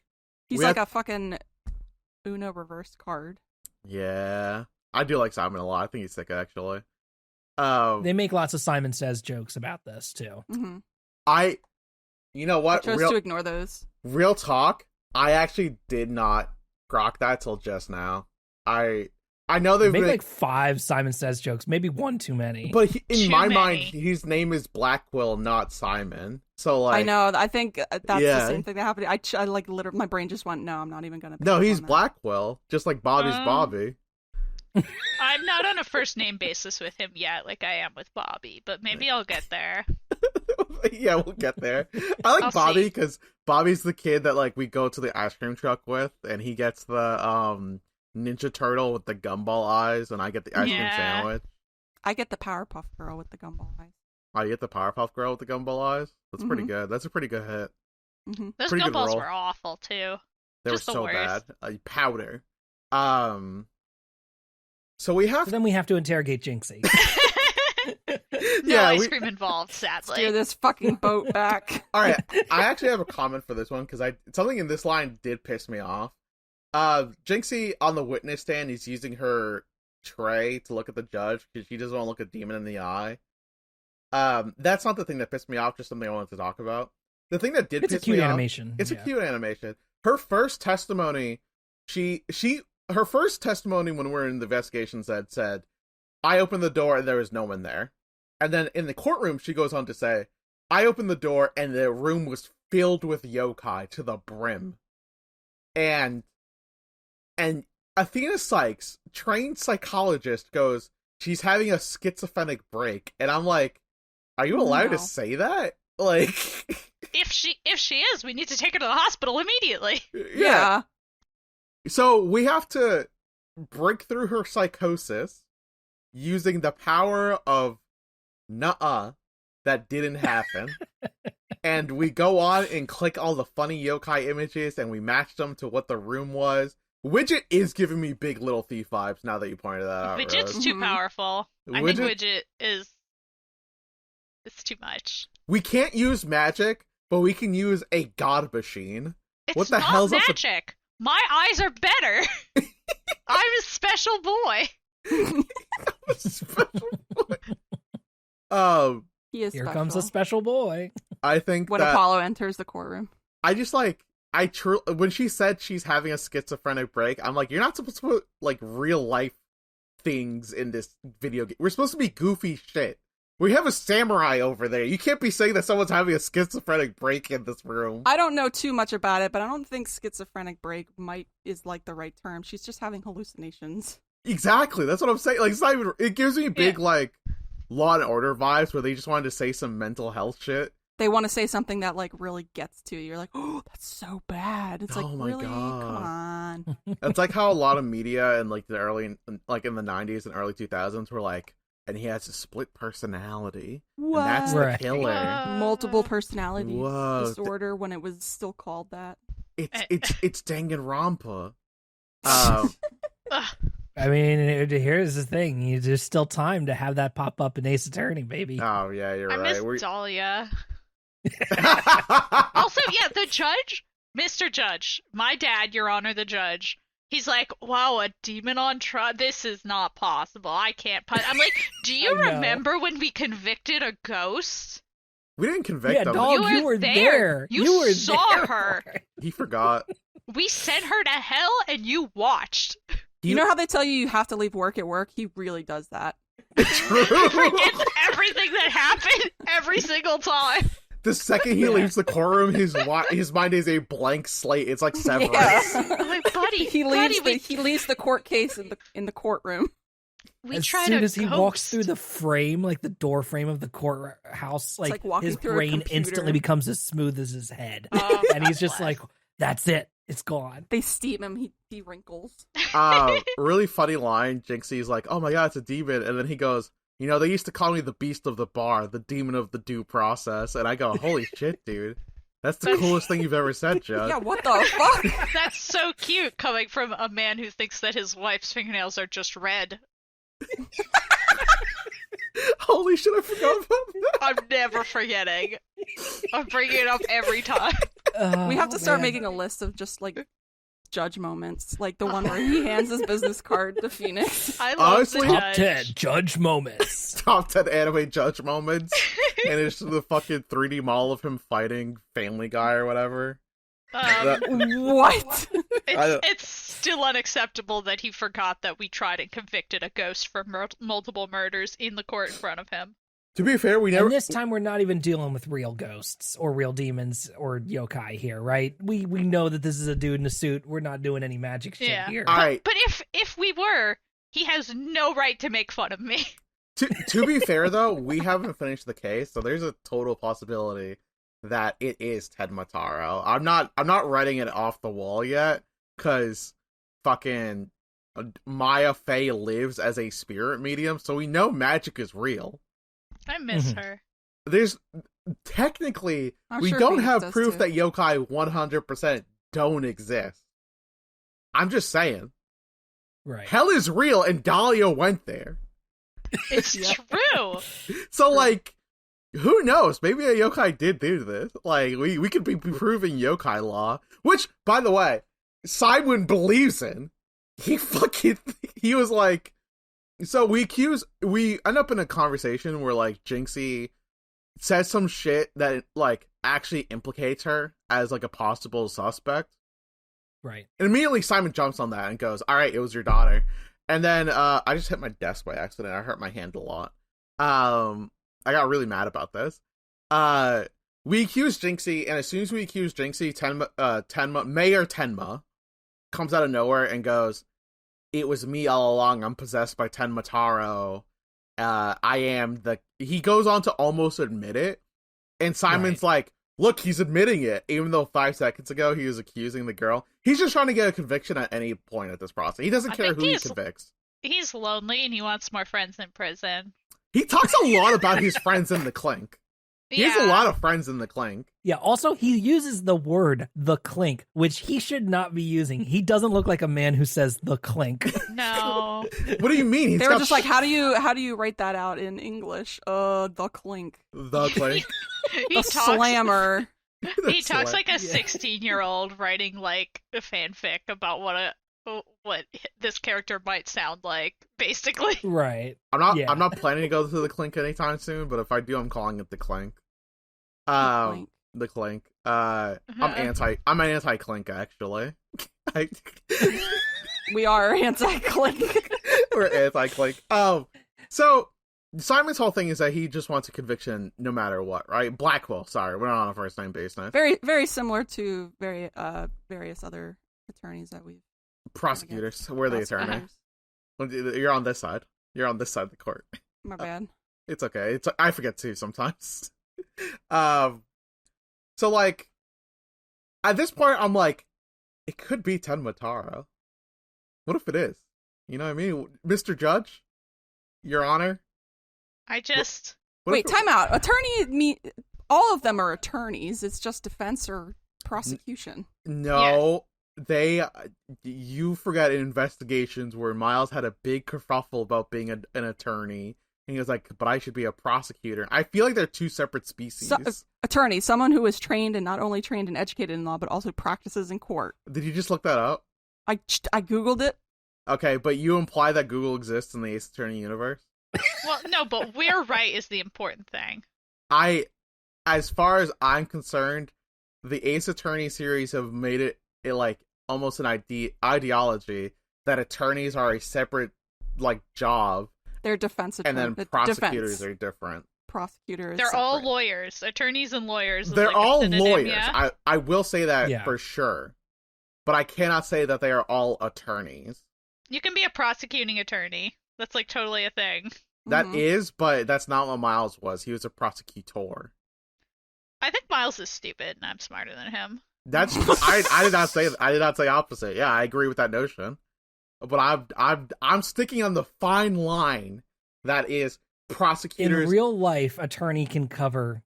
He's we like have- a fucking Uno reverse card. yeah, I do like Simon a lot. I think he's sick, actually. They make lots of Simon Says jokes about this, too. Mm-hmm. You know I what? chose to ignore those. Real talk, I actually did not grok that till just now. I know They they've make been, like 5 Simon Says jokes, maybe one too many. but in Too my many. mind, his name is Blackquill, not Simon. So like, I know. I think that's Yeah. the same thing that happened. I like literally, my brain just went, no, I'm not even gonna. pick no, up he's on that. Blackquill, just like Bobby's Um, Bobby. I'm not on a first name basis with him yet, like I am with Bobby, but maybe I'll get there. Yeah, we'll get there. I like I'll Bobby see. because Bobby's the kid that like we go to the ice cream truck with, and he gets the Ninja Turtle with the gumball eyes, and I get the ice cream Yeah. sandwich. I get the Powerpuff Girl with the gumball eyes. Oh, you get the Powerpuff Girl with the gumball eyes? That's pretty Mhm. good. That's a pretty good hit. Mm-hmm. Those Pretty good gumballs roll. were awful too. They Just were the so bad. worst. Powder. So we have So then we have to interrogate Jinxie. No Yeah, ice we- cream involved, sadly. Steer this fucking boat back. All right, I actually have a comment for this one because something in this line did piss me off. Jinxie on the witness stand is using her tray to look at the judge because she doesn't want to look a demon in the eye. That's not the thing that pissed me off. Just something I wanted to talk about. The thing that did It's a piss cute me off. animation. It's yeah. a cute animation. Her first testimony, her first testimony when we were in the investigation said, I opened the door and there was no one there. And then in the courtroom, she goes on to say, I opened the door and the room was filled with yokai to the brim. And Athena Sykes, trained psychologist, goes, she's having a schizophrenic break. And I'm like, are you allowed to No. say that? Like, If she is, we need to take her to the hospital immediately. Yeah. So we have to break through her psychosis using the power of nuh-uh that didn't happen. And we go on and click all the funny yokai images and we match them to what the room was. Widget is giving me Big Little Thief vibes now that you pointed that out. Widget's Rose. too Mhm. powerful. I think Widget is... It's too much. We can't use magic, but we can use a god machine. It's What the not hell's up with- magic. My eyes are better. I'm a special boy. He is Here special. comes a special boy. I think When that Apollo enters the courtroom. I just like when she said she's having a schizophrenic break, I'm like, you're not supposed to put like real life things in this video game. We're supposed to be goofy shit. We have a samurai over there. You can't be saying that someone's having a schizophrenic break in this room. I don't know too much about it, but I don't think schizophrenic break is like the right term. She's just having hallucinations. Exactly. That's what I'm saying. Like, it's not even. It gives me big like Law and Order vibes where they just wanted to say some mental health shit. They want to say something that like really gets to you. You're like, oh, that's so bad. It's like, Oh my really? God. Come on. It's like how a lot of media in like in the 90s and early 2000s were like, and he has a split personality. What? And that's the Right. killer. Multiple personality Whoa. disorder when it was still called that. It's Danganronpa. Ugh. I mean, here's the thing. There's still time to have that pop up in Ace Attorney, baby. Oh yeah, you're I right. miss We're- Dahlia. Also, yeah, the judge, Mr. Judge, my dad, Your Honor, the judge. He's like, wow, a demon on trial? This is not possible. I can't. I'm like, do you I know. remember when we convicted a ghost? we didn't convict Yeah, him. dog, you were there. You were saw there her. for it. He forgot. We sent her to hell, and you watched. You know how they tell you have to leave work at work? He really does that. True. Forgets everything that happened every single time. The second he leaves the courtroom, his mind is a blank slate. It's like Severance. I'm like, buddy, He leaves buddy, he leaves the court case in the courtroom. we As tried soon a as he walks ghost. through the frame, like the door frame of the courthouse, like walking his through a brain computer. instantly becomes as smooth as his head. Oh, And he's just bless. like, that's it. It's gone. They steam him. He wrinkles. Really funny line. Jinxie's like, "Oh my god, it's a demon," and then he goes, "You know, they used to call me the beast of the bar, the demon of the due process," and I go, "Holy shit, dude, that's the coolest thing you've ever said, Judd." Yeah, what the fuck? That's so cute coming from a man who thinks that his wife's fingernails are just red. Holy shit, I forgot about that. I'm never forgetting. I'm bringing it up every time. We have to start man. making a list of just like judge moments, like the one where he hands his business card to Phoenix. I love Honestly- the Top judge. 10 judge moments. Top 10 anime judge moments, and it's the fucking 3D model of him fighting Family Guy or whatever. What? It's still unacceptable that he forgot that we tried and convicted a ghost for multiple murders in the court in front of him. To be fair, we never. And this time we're not even dealing with real ghosts or real demons or yokai here, right? We know that this is a dude in a suit. We're not doing any magic shit Yeah. here. All right. But if we were, He has no right to make fun of me. To be fair, though, we haven't finished the case, so there's a total possibility that it is Tenmataro. I'm not writing it off the wall yet, because fucking Maya Fey lives as a spirit medium, so we know magic is real. I miss her. There's technically we sure don't Phoenix have does proof too. that yokai 100% don't exist. I'm just saying. Right. Hell is real, and Dahlia went there. It's true. So, like, who knows? Maybe a yokai did do this. Like, we could be proving yokai law, which, by the way, Simon believes in. He was like, so we end up in a conversation where, like, Jinxie says some shit that, like, actually implicates her as, like, a possible suspect. Right. And immediately Simon jumps on that and goes, all right, it was your daughter. And then I just hit my desk by accident. I hurt my hand a lot. I got really mad about this. We accused Jinxie, and as soon as we accused Jinxie, Mayor Tenma comes out of nowhere and goes, it was me all along. I'm possessed by Tenmataro. He goes on to almost admit it. And Simon's like, look, he's admitting it, even though 5 seconds ago he was accusing the girl. He's just trying to get a conviction at any point at this process. He doesn't care who he convicts. He's lonely and he wants more friends in prison. He talks a lot about his friends in the clink. He has a lot of friends in the clink. Yeah, also, he uses the word, the clink, which he should not be using. He doesn't look like a man who says the clink. No. What do you mean? They were just like, how do you write that out in English? The clink. The clink. The slammer. He talks like a 16-year-old writing like a fanfic about what this character might sound like, basically. Right. I'm not planning to go to the clink anytime soon, but if I do, I'm calling it the clink. The clink. I'm anti-clink, actually. We are anti-clink. We're anti-clink. So Simon's whole thing is that he just wants a conviction no matter what, right? Blackwell, sorry, we're not on a first name basis. Very, very similar to various other attorneys that we've. Prosecutors. We're the attorney. You're on this side. You're on this side of the court. My bad. It's okay. I forget too sometimes. So like, at this point, I'm like, it could be Tenmataro. What if it is? You know what I mean, Mr. Judge, Your Honor. Wait, time out. All of them are attorneys. It's just defense or prosecution. No. You forgot investigations where Miles had a big kerfuffle about being an attorney, and he was like, but I should be a prosecutor. I feel like they're two separate species. Attorney, someone who is trained and not only trained and educated in law, but also practices in court. Did you just look that up? I Googled it. Okay, but you imply that Google exists in the Ace Attorney universe? Well, no, but we're right is the important thing. As far as I'm concerned, the Ace Attorney series have made it like almost an ideology that attorneys are a separate like job. They're defense attorneys, and then prosecutors are different. Prosecutors. They're all lawyers, attorneys and lawyers. They're like all synonym, lawyers. Yeah? I will say that for sure, but I cannot say that they are all attorneys. You can be a prosecuting attorney. That's like totally a thing. That is, but that's not what Miles was. He was a prosecutor. I think Miles is stupid, and I'm smarter than him. That's I did not say opposite. Yeah, I agree with that notion. But I'm sticking on the fine line that is prosecutors. In real life, attorney can cover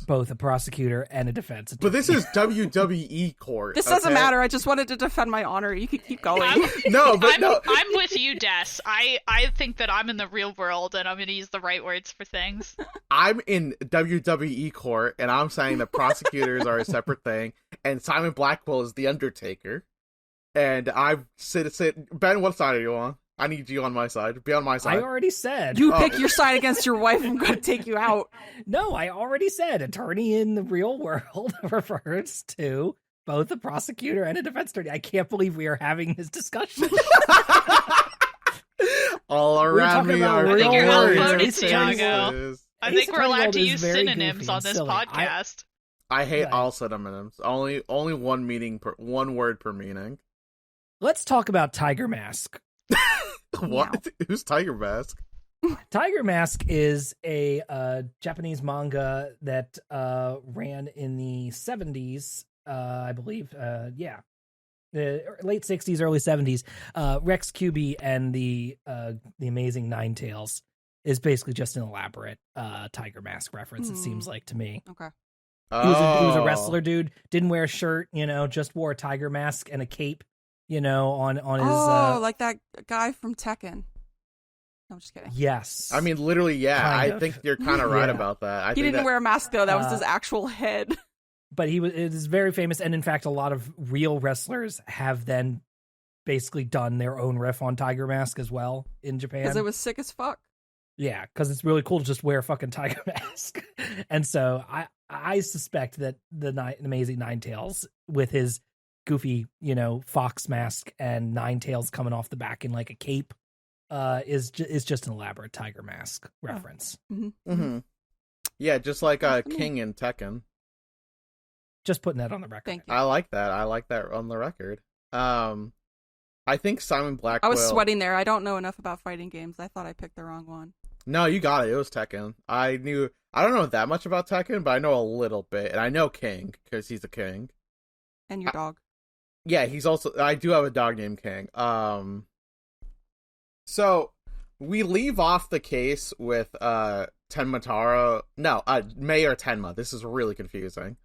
both a prosecutor and a defense attorney. But this is WWE court. This doesn't matter. I just wanted to defend my honor. You can keep going. I'm with you, Des. I think that I'm in the real world and I'm going to use the right words for things. I'm in WWE court and I'm saying that prosecutors are a separate thing and Simon Blackwell is the Undertaker. And I sit. Ben, what side are you on? I need you on my side. Be on my side. I already said. You pick your side against your wife. I'm going to take you out. No, I already said attorney in the real world refers to both a prosecutor and a defense attorney. I can't believe we are having this discussion. All around me are I think you're words. outvoted, Tiago. I think we're allowed to use synonyms on this podcast. I hate all synonyms. Only one word per meaning. Let's talk about Tiger Mask. What? Who's Tiger Mask? Tiger Mask is a Japanese manga that ran in the 70s, I believe. Yeah. The late 60s, early 70s. Rex Cuby and the Amazing Nine Tails is basically just an elaborate Tiger Mask reference, it seems like to me. Okay. He was a wrestler dude, didn't wear a shirt, just wore a tiger mask and a cape, on his... like that guy from Tekken. I'm just kidding. Yes. I mean, literally, yeah. Kind of. think you're kind of right about that. He didn't wear a mask, though. That was his actual head. But it is very famous, and in fact, a lot of real wrestlers have then basically done their own riff on Tiger Mask as well in Japan. Because it was sick as fuck. Yeah, because it's really cool to just wear a fucking tiger mask. And so I suspect that the Amazing Nine Tails, with his goofy, fox mask and nine tails coming off the back in like a cape, is just an elaborate Tiger Mask reference. Mm-hmm. Yeah, just like King in Tekken. Just putting that on the record. Thank you. I like that. On the record. I think Simon Blackwell... I was sweating there. I don't know enough about fighting games. I thought I picked the wrong one. No, you got it. It was Tekken. I don't know that much about Tekken, but I know a little bit. And I know King, because he's a king. And your dog. Yeah, I do have a dog named King. So, we leave off the case with Tenma Mayor Tenma. This is really confusing.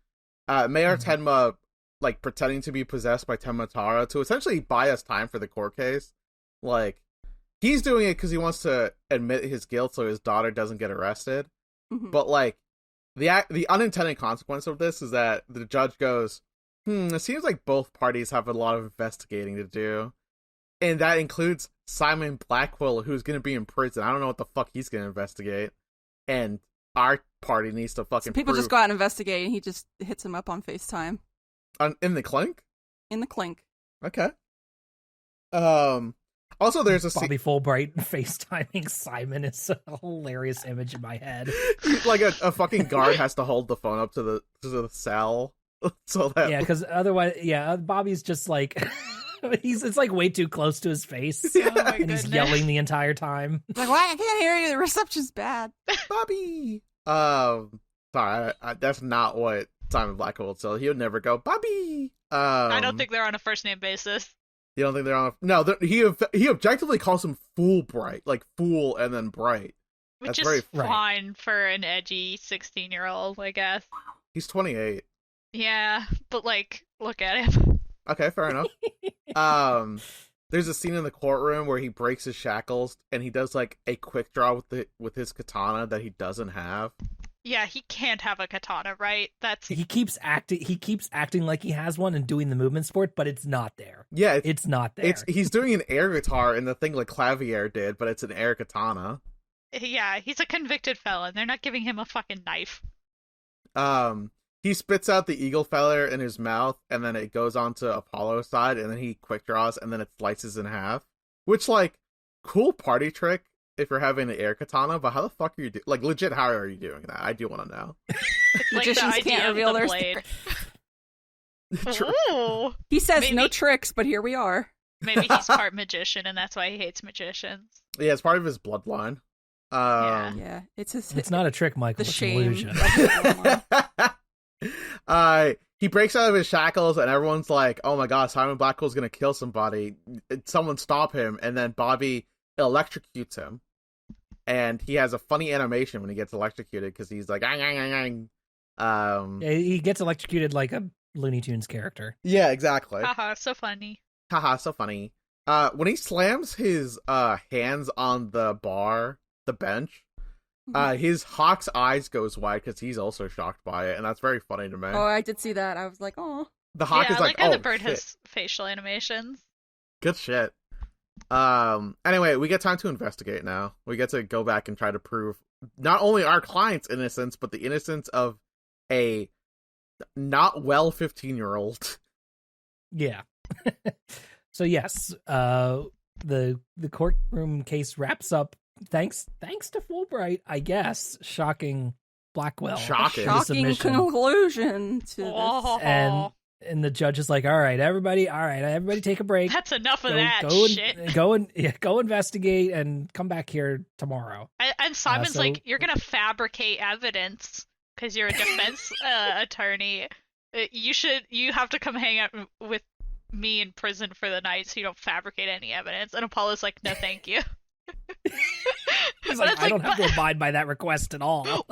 Mayor Tenma, like, pretending to be possessed by Tenma to essentially buy us time for the court case. Like, he's doing it because he wants to admit his guilt so his daughter doesn't get arrested. Mm-hmm. But, like, the unintended consequence of this is that the judge goes, it seems like both parties have a lot of investigating to do. And that includes Simon Blackwell, who's going to be in prison. I don't know what the fuck he's going to investigate. And our party needs to fucking People just go out and investigate, and he just hits him up on FaceTime. In the clink? In the clink. Okay. Also, there's a Bobby Fulbright FaceTiming Simon is a hilarious image in my head. Like a fucking guard has to hold the phone up to the cell. So that because otherwise, Bobby's just like it's like way too close to his face, and he's yelling the entire time. Like, why I can't hear you? The reception's bad. Bobby. Sorry, that's not what Simon Blackwell would say. He would never go Bobby. I don't think they're on a first name basis. You don't think they're on? No, he objectively calls him Fulbright, like fool and then bright. Which That's is very fine for an edgy 16-year-old, I guess. He's 28. Yeah, but like, look at him. Okay, fair enough. There's a scene in the courtroom where he breaks his shackles and he does like a quick draw with his katana that he doesn't have. Yeah, he can't have a katana, right? He keeps acting like he has one and doing the movements for it, but it's not there. Yeah, it's not there. He's doing an air guitar in the thing like Clavier did, but it's an air katana. Yeah, he's a convicted felon. They're not giving him a fucking knife. He spits out the eagle feather in his mouth, and then it goes onto Apollo's side, and then he quick draws, and then it slices in half. Which, like, cool party trick if you're having an air katana, but how the fuck are you like, legit, how are you doing that? I do want to know. It's like Magicians the idea can't of reveal the their blade. Ooh. He says Maybe. no tricks, but here we are. Maybe he's part magician, and that's why he hates magicians. Yeah, it's part of his bloodline. Yeah, it's his. It's not a trick, Michael. The it's shame. an illusion. He breaks out of his shackles, and everyone's like, "Oh my god, Simon Blackwell's gonna kill somebody! Someone stop him!" And then Bobby electrocutes him, and he has a funny animation when he gets electrocuted because he's like, "Ang, ang, ang, ang." He gets electrocuted like a Looney Tunes character. Yeah, exactly. Haha, so funny. Haha, so funny. When he slams his hands on the bench, his hawk's eyes goes wide because he's also shocked by it, and that's very funny to me. Oh, I did see that. I was like, oh. The hawk is like, how oh, the bird shit. has facial animations. Good shit. Anyway, we get time to investigate now. We get to go back and try to prove not only our client's innocence, but the innocence of a not well 15-year-old. Yeah. So yes, the courtroom case wraps up thanks to Fulbright, I guess. Shocking Blackwell. Shocking. Shocking conclusion to this. And And the judge is like, all right, everybody take a break. That's enough of that shit. Go investigate and come back here tomorrow. And Simon's like, you're gonna fabricate evidence because you're a defense attorney. You have to come hang out with me in prison for the night so you don't fabricate any evidence. And Apollo's like, no, thank you. He's like, I don't have to abide by that request at all.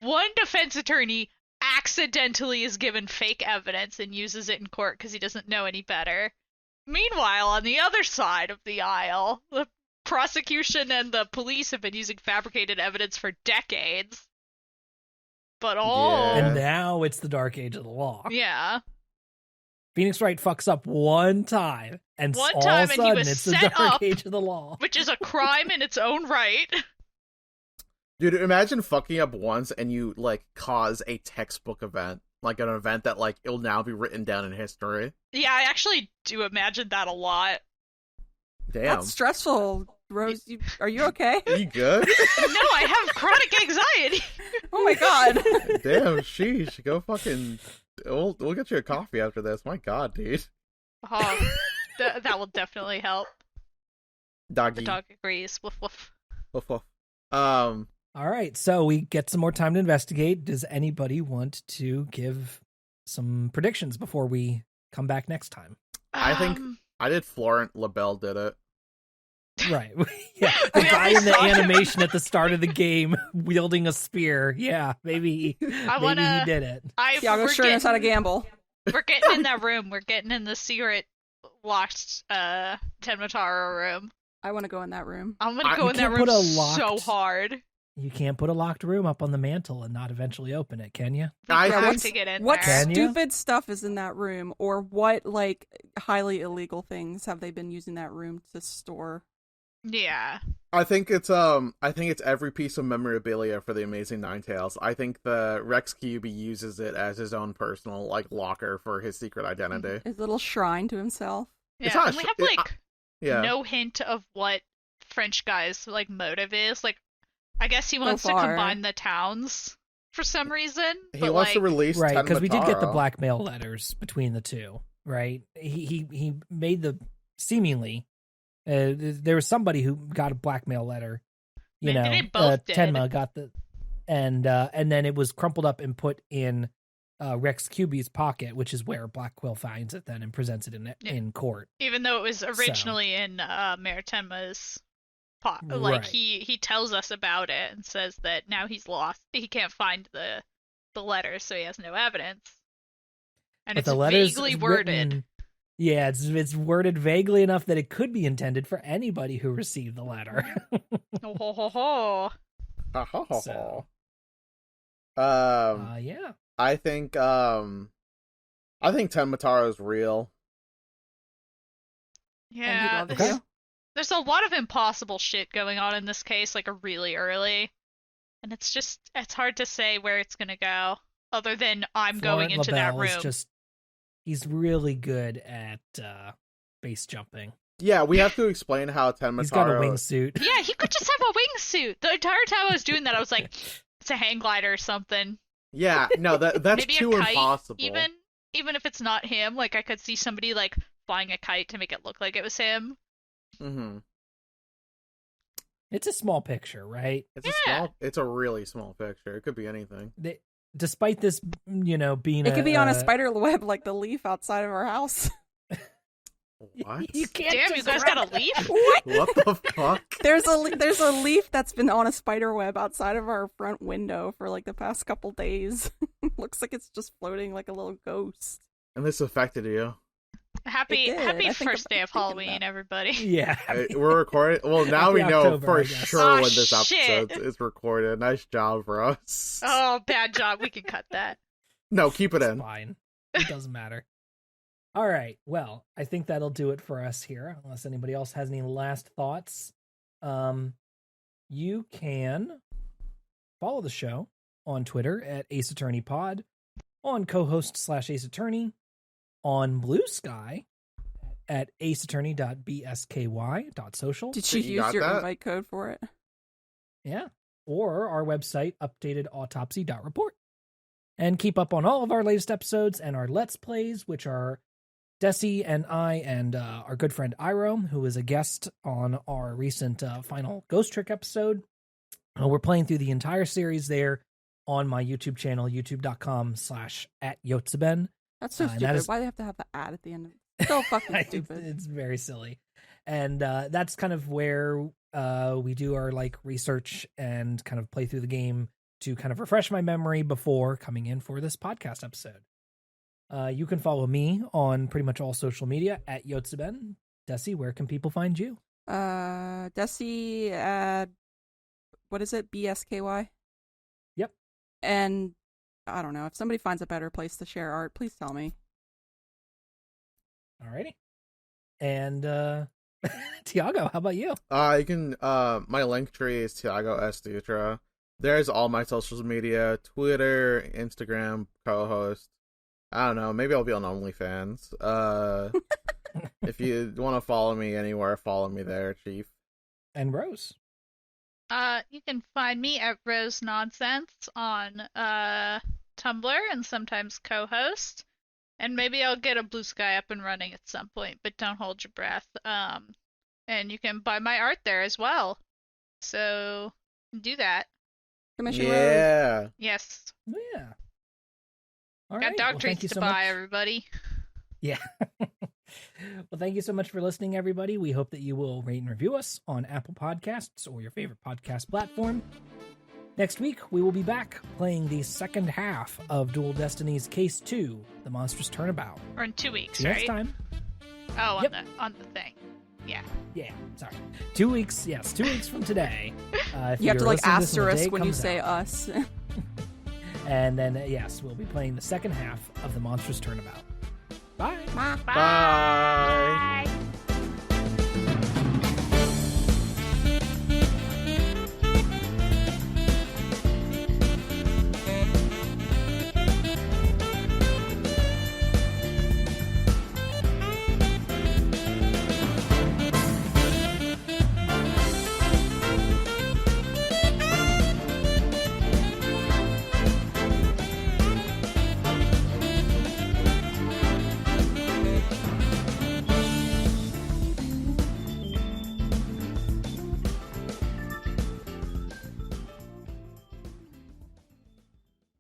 One defense attorney accidentally is given fake evidence and uses it in court because he doesn't know any better. Meanwhile, on the other side of the aisle, the prosecution and the police have been using fabricated evidence for decades. But and now it's the dark age of the law. Yeah. Phoenix Wright fucks up one time, and all of a sudden it's the dark age of the law. Which is a crime in its own right. Dude, imagine fucking up once and you, like, cause a textbook event. Like, an event that, like, it'll now be written down in history. Yeah, I actually do imagine that a lot. Damn. That's stressful, Rose. Are you okay? Are you good? No, I have chronic anxiety. Oh my god. Damn, sheesh. Go fucking... We'll get you a coffee after this. My god, dude. Oh, that will definitely help. Doggy. The dog agrees. Woof woof. Woof woof. All right, so we get some more time to investigate. Does anybody want to give some predictions before we come back next time? I think I did. Florent LaBelle did it. Right. Yeah, the guy in the animation at the start of the game wielding a spear. Yeah, maybe he did it. Tiago sure knows how to gamble. We're getting in that room. We're getting in the secret locked Tenmataro room. I want to go in that room. I'm going to go in that room so hard. You can't put a locked room up on the mantle and not eventually open it, can you? I have to get in what there. stupid stuff is in that room, or what, like, highly illegal things have they been using that room to store? Yeah. I think it's every piece of memorabilia for the Amazing Ninetales. I think the Rex QB uses it as his own personal, like, locker for his secret identity. His little shrine to himself. Yeah, and we have, no hint of what French guy's, like, motive is. Like, I guess he wants to combine the towns for some reason. He wants to release right, because we did get the Tenmataro. blackmail letters between the two, right? He made the seemingly there was somebody who got a blackmail letter. They both did. Tenma got the and then it was crumpled up and put in Rex QB's pocket, which is where Black Quill finds it then and presents it in court. Even though it was originally in Mayor Tenma's like, right. he tells us about it and says that now he's lost. He can't find the letter, so he has no evidence. And But it's vaguely worded. Yeah, it's worded vaguely enough that it could be intended for anybody who received the letter. Oh, ho, ho, ho. So, yeah. I think Tenmataro is real. Yeah, there's a lot of impossible shit going on in this case, like, really early. And it's hard to say where it's gonna go, other than I'm going into that room. He's really good at base jumping. Yeah, we have to explain how Tenmataro... He's got a wingsuit. Yeah, he could just have a wingsuit. The entire time I was doing that, I was like, it's a hang glider or something. Yeah, no, that's Maybe too a kite, impossible. Even if it's not him, like, I could see somebody, like, flying a kite to make it look like it was him. Mm-hmm. It's a small picture, right? It's a really small picture. It could be anything. Despite this, being it could be on a spider web like the leaf outside of our house. What? You can't. Damn, you guys got a leaf? What the fuck? There's a leaf that's been on a spider web outside of our front window for like the past couple days. Looks like it's just floating like a little ghost. And this affected you. Happy first day of Halloween, everybody. Yeah. We're recording. Well, now we know October, for I guess. sure when this shit. episode is recorded. Nice job for us. Oh, bad job. We can cut that. No, keep it It's in. fine. It doesn't matter. All right. Well, I think that'll do it for us here. Unless anybody else has any last thoughts. You can follow the show on Twitter at Ace Attorney Pod, on co-host /Ace Attorney, on Blue Sky at aceattorney.bsky.social. Did you use your invite code for it? Yeah. Or our website, updated autopsy.report. And keep up on all of our latest episodes and our Let's Plays, which are Dessy and I and our good friend Iro, who is a guest on our recent final Ghost Trick episode. We're playing through the entire series there on my YouTube channel, youtube.com/@Yotseben. That's so stupid. Why do they have to have the ad at the end? It's so fucking stupid. It's very silly. And that's kind of where we do our like research and kind of play through the game to kind of refresh my memory before coming in for this podcast episode. You can follow me on pretty much all social media at Yotseben. Dessy, where can people find you? Dessy at, what is it? BSKY? Yep. And I don't know. If somebody finds a better place to share art, please tell me. Alrighty. And Tiago, how about you? You can my link tree is Tiago S. Dutra. There's all my social media, Twitter, Instagram, co-host. I don't know, maybe I'll be on OnlyFans. If you want to follow me anywhere, follow me there, Chief. And Rose. You can find me at Rose Nonsense on Tumblr and sometimes co-host. And maybe I'll get a Blue Sky up and running at some point, but don't hold your breath. And you can buy my art there as well. So do that. Commission Yeah. Road. Yes. Yeah. All Got right. dog Well, treats to buy, everybody. Yeah. Well, thank you so much for listening, everybody. We hope that you will rate and review us on Apple Podcasts or your favorite podcast platform. Next week, we will be back playing the second half of Dual Destinies Case 2, The Monstrous Turnabout. Or in 2 weeks, See you right? next time. Oh, Yep. on the thing. Yeah. Yeah, sorry. 2 weeks, yes, 2 weeks from today. If You have to you're like listening to this when the day asterisk when you comes say out. us. And then, yes, we'll be playing the second half of The Monstrous Turnabout. Bye. Bye. Bye.